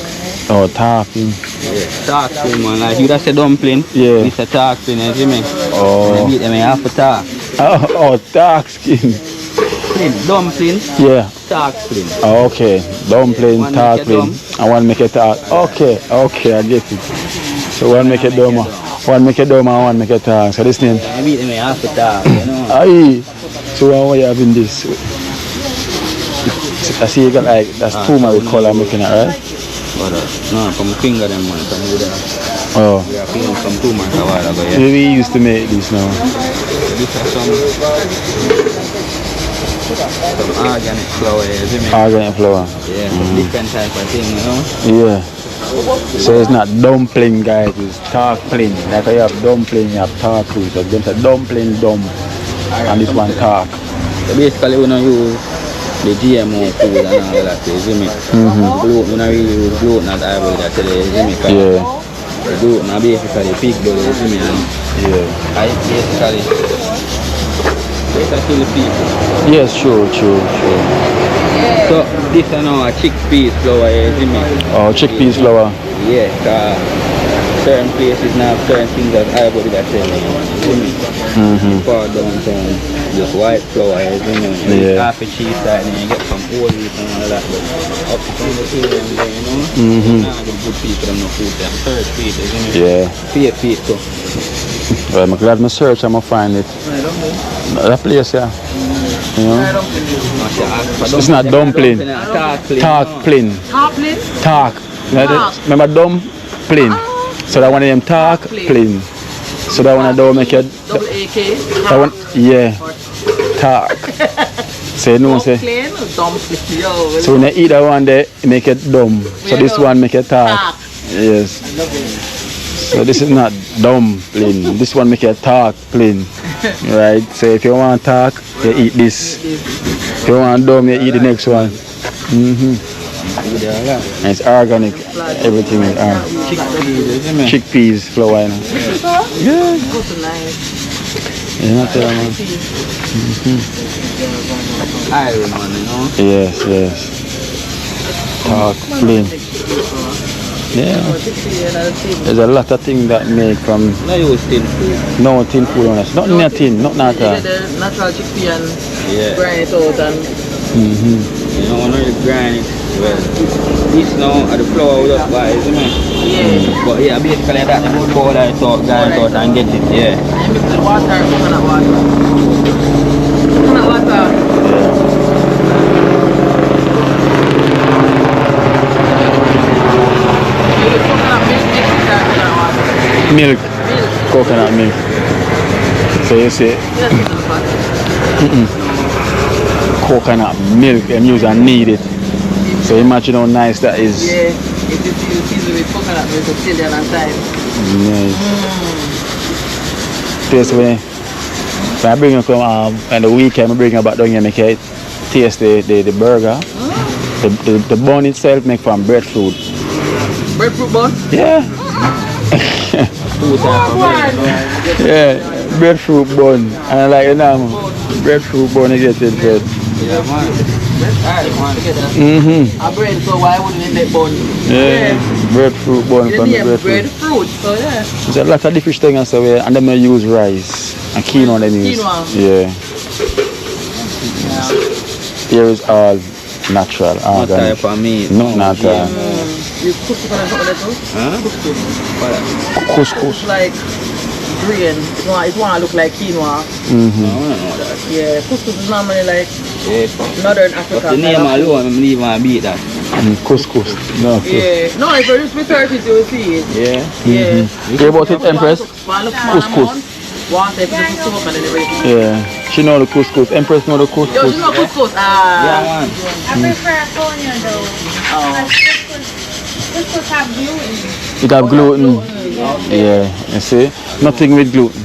Oh, tarpin. Yeah, tarpin, man. Like you that's a dumpling. Yeah. This a tarpin, you see me? Oh. I beat them in half a tarp. Oh, dark skin. Dumpling. Yeah. Tarp skin. Oh, okay. Dumpling, One tarpin. And one make it tarp. Okay, okay, I get it. So one make it dumb. One make it dumb and one make it tarp. So this name. I beat them in half a tarp, you know. Aye. So why are you having this? I see you got like that's turmeric color making it, right? No, from finger them one, from with that. Oh. We are feeling some turmeric a while ago, yeah. We used to make this now. This is some organic flour, you see me? Organic flour. Yeah, different type of thing, you know? Yeah. So it's not dumpling, guys, it's tarpling. Like you have dumpling, you have tarpling. So there's a dumpling dump and this one tarp. So basically we don't use the GMO food and all that, you see me? Gluten, we don't really use gluten as I will that today, you see me? Yeah. The gluten are basically pig blood, you see me? Yeah. I basically kill the people. Yes, sure. So this is now a chickpeas flour, you see me? Oh, chickpeas flour. Yeah, certain places now have certain things that I would that sell, you see me? Far downtown, just white flour, you see me? Yeah. Half a cheese side and you get some oil wheat and all that, but up to the field and there, you know? Now the good people have no food, them third people, you see me? Yeah. Fear people. Well, I'm glad I search, I'm gonna find it. That place, yeah. You know? It's not dumpling. Tarpling. Tark. Remember dumpling? So that one of them tarpling. So that one I don't make it. Double AK. That one, yeah. Tark. Say no, say. Dumpling. So when you eat that one, they make it dumb. So this one make it tark. Yes. So this is not dumpling. This one make it tarpling. Right? So if you want tark, you eat this. If you want dumb, you eat the next one. And it's organic. Everything is organic. Chickpeas flour. You know? Yeah. Yeah, not that man. Iron man, you know? Yes. Tarpling. Yeah. There's a lot of things that make from. No use tin food. No tin food on us. Not near tin, not at all. The natural chickpea and Yeah. grind it out and. You know, when you grind it, well, this now at the flour we just buy, isn't it? Yeah. But yeah, basically that you put powder it out, grind it out and get it, yeah. And mix with water, coconut water. Coconut water. Milk. Coconut milk. So you see, coconut milk and use and need it. So imagine how nice that is. Yeah, it is easy with coconut milk to chill and time. Nice. Taste when I bring you come on the weekend, I bring you back down here, make it taste the burger. The bun itself make from breadfruit. Breadfruit bun? Yeah. Yeah, breadfruit bun. And I like it now. Breadfruit bun, you get it bread. Yeah, man. A bread, so why wouldn't it let bun? Yeah, breadfruit bun from the breadfruit. Breadfruit, so yeah. There's a lot of different things so and then they use rice and quinoa they use. Quinoa. Yeah. Here is all natural, What organic. type of meat? No, not You couscous and something like that? Huh? couscous. It's like green. It want to look like quinoa. I don't know that. Yeah, couscous is normally like Yeah. Northern Africa. But the name alone, I'm leaving and beat that. Couscous. No. Yeah. No, if you just research it, you will see it. Yeah. Yeah. Hear about it, Empress? Couscous. Water, if you just soak and then everything. Yeah. She know the couscous. Empress know the couscous. Yo, you know couscous? Yeah, man. I prefer Konya though. Couscous have gluten. It have gluten. Yeah. You see? Nothing with gluten.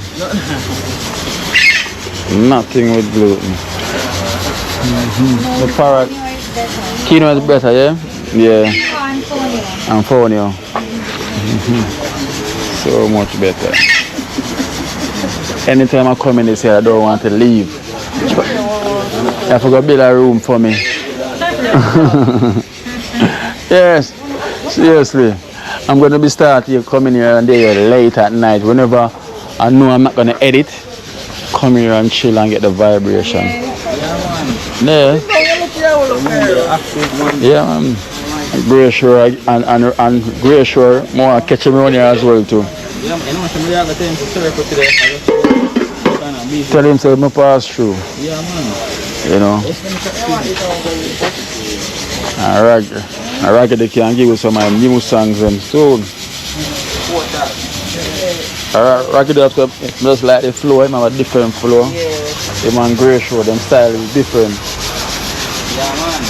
Nothing with gluten. The parrot. Quinoa is better, yeah? Yeah. And fonio. So much better. Anytime I come in this here, I don't want to leave. I forgot to build a room for me. Yes. Seriously. I'm going to be starting coming here and there late at night. Whenever I know I'm not going to edit, come here and chill and get the vibration. Yeah. Yeah, man. Grey Shore and Grey Shore more catch me on here as well too. Tell him say me pass through. Yeah, man. You know. Alright, they can give you some of my new songs and soon. Rocket up just like the flow, him have a different flow. Him and Grey Shore, them style is different. Yeah, man.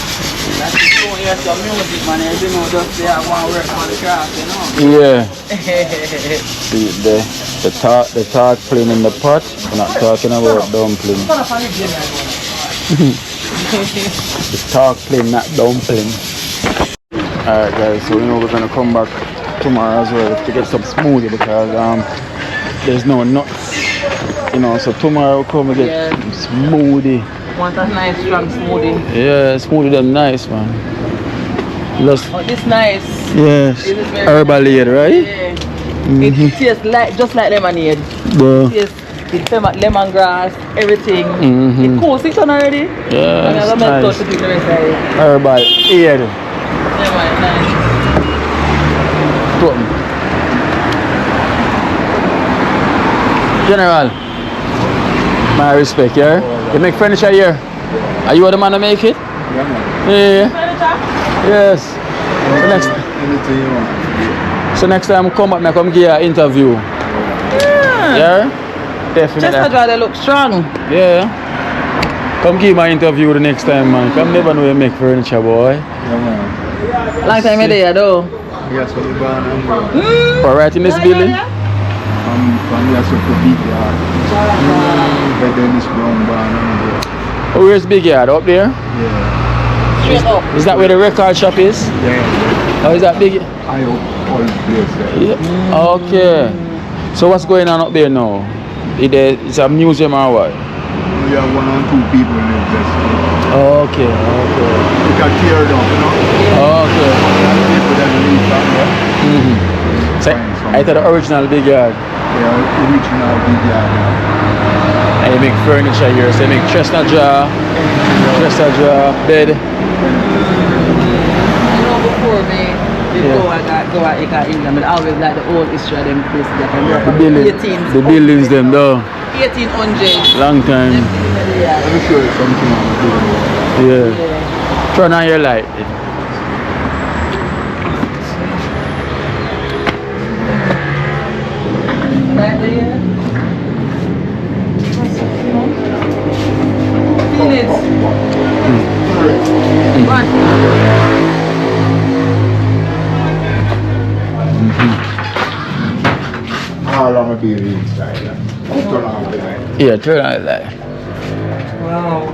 That's the flow here, some music, man. You know, just they have one work on the craft, you know. Yeah. See the talk playing in the pot. We're not talking about dumpling. The talk playing, not dumpling. Alright guys, so you know we're gonna come back tomorrow as well to get some smoothie because there's no nuts. You know, so tomorrow we'll come and get smoothie. Want a nice strong smoothie? Yeah, smoothie them nice, man. Just, oh, this nice. Yes. Herbalade, right? Yeah. It tastes like just like lemonade. It's lemongrass, everything. It cools it on already. Yeah, and it's nice. To do the rest of it. Herbal aid. Yeah, man, nice. General, my respect, yeah? You make furniture here? Are you the man to make it? Yeah, man. Yeah. Furniture? Yes. So next time come up, I come give you an interview. Yeah? Definitely. Just to try to look strong. Yeah. Come give my interview the next time, man. Come never know you make furniture, boy. Yeah, man. Long time in there, though. Yes, what you born and Alright in this building? From here, so to Big Yard. But then it's brown born and Oh, where's Big Yard? Up there? yeah. Straight up. Is that where the record shop is? Yeah. Oh, is that Big? I hope all the place there. Yeah. Okay. So what's going on up there now? It's a museum or what? We have 1 or 2 people live there. Okay. You can tear it up, you know? Okay. People that live from there. So, I thought the original Big Yard. Yeah, original Big Yard. And you make furniture here, so you make chestnut jar, bed. You know, before I go out England, I always like the old history of them places. The buildings them though. 1800s. Long time. Let me show you something on the building. Yeah. Turn on your light. Right there. Feel it. How long will be inside? Turn on the light. Yeah, turn on the light. Wow.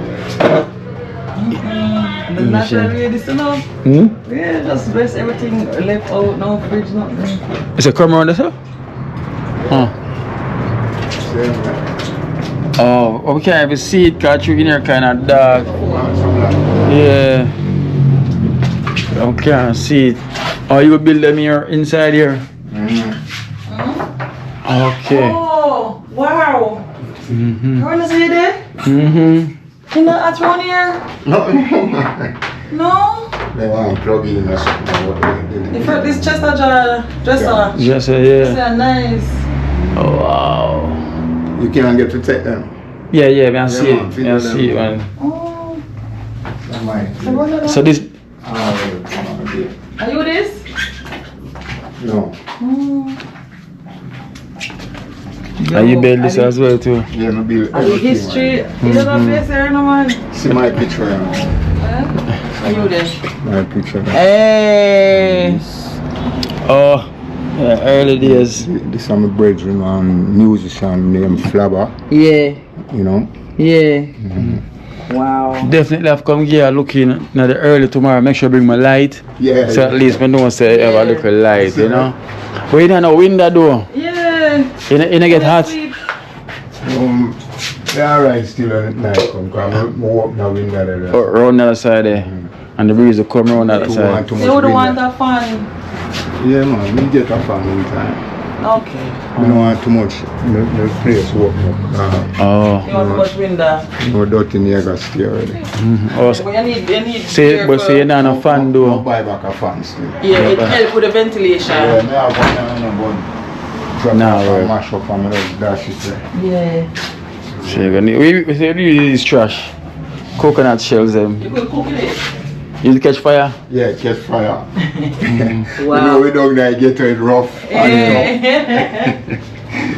The natural way this enough. Yeah, just rest everything left out, no fridge, nothing. Is it come around this up? Huh. Oh, we can't even see it because you're in here kind of dark. Yeah. I can't see it. Oh, you will build them here inside here? Okay. Oh, wow. You want to see that? You know that's one here? No. They want to plug in or something. This chestnut jar dresser. Yes, yeah. These are nice. Oh, wow. You can't get to take them. Yeah, I see it. I see it, man. Oh. So this. Are you this? No. And you build this as well too? Yeah, I build Are you history? You don't have place there, no man? See my picture. Are you this? My picture. Hey. Oh, yeah, early days. This is my brethren and musician named Flabber. Yeah. You know? Yeah. Wow. Definitely have come here looking at the early tomorrow. Make sure I bring my light. Yeah. So at least I don't say ever look a light, you know? But you don't know window though. Yeah. You don't get hot. They're alright still at night. Come open the window there. Around the other side there. And the breeze will come around the other side. You wouldn't want a fan. Yeah, man, we get a fan in time. Okay. We don't want too much. The place work up. You want too much window? No dirty niggas stay already. Oh, But you need say, but say you're not a fan though. No buy back a fan still. Yeah, it help with the ventilation. Yeah, me have one but drop Nah, off right. and mash up and dash it there. Yeah. So you're gonna, we say this trash. Coconut shells them. You could cook it. You catch fire? Yeah, catch fire. Wow. You know we don't like get it rough and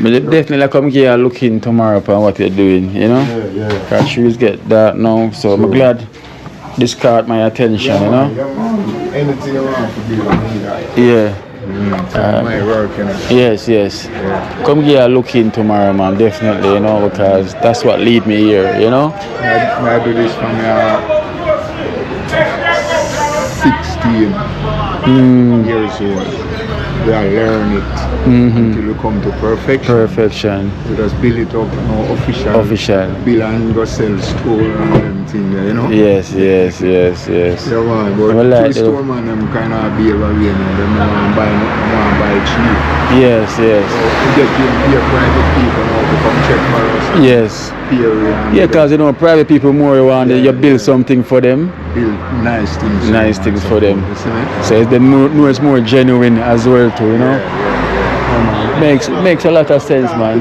But they definitely come here looking tomorrow upon what you're doing, you know? Yeah. Cause trees get dark now, so I'm glad this caught my attention, you know? Anything you want to do, Yeah. my work, you know. Yes. Yeah. Come here looking tomorrow, man, definitely, you know, because that's what lead me here, you know? I do this from 16 years old. We learn it until you come to perfection. You just build it up, you know, official. Build and go sell store and everything, you know? Yes. Yeah, man, but Well, like two store man, them kind of behave away, you know, them want to buy cheap. Yes. We get private people now to come check for us. Yes. Yeah, because you know, private people more want you build something for them. Build nice things. Nice things for them. You see me? So it's more genuine as well too, you know? Makes a lot of sense, man.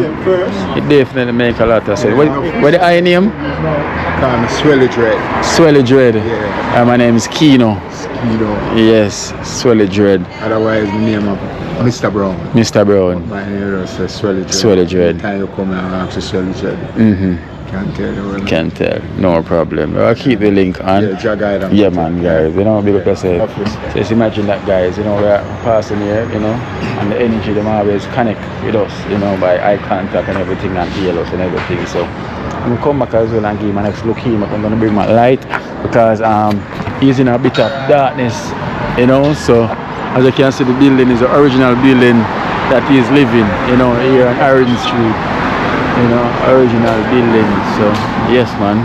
It definitely makes a lot of sense. What the I name? Swelly Dread. Swelly Dread. Yeah. My name is Kino. Kino. Yes, Swelly Dread. Otherwise, my name is Mr. Brown. Mr. Brown. My name is Swelly Dread. Swelly Dread. Anytime you come and ask for Swelly Dread. Can't tell you. Can't tell. No problem. I'll keep the link on. Yeah, man, guys. You know, big up yourself. Just imagine that, guys. You know, we're passing here, you know, and the energy, them always connect with us, you know, by eye contact and everything, and heal us and everything. So I'm going to come back as well and give my next look here. I'm going to bring my light because he's in a bit of darkness, you know. So as you can see, the building is the original building that he's living, you know, here on Orange Street. You know, original building. So yes, man.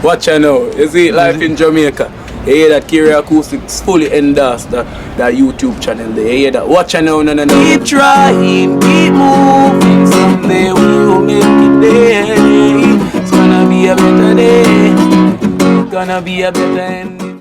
Watch out now, you see life in Jamaica. You hear that Kiri Acoustics fully endorsed that YouTube channel there. You hear that? Watch out now, no. Keep trying, keep moving. Someday we will make it there. It's gonna be a better day. Gonna be a better end.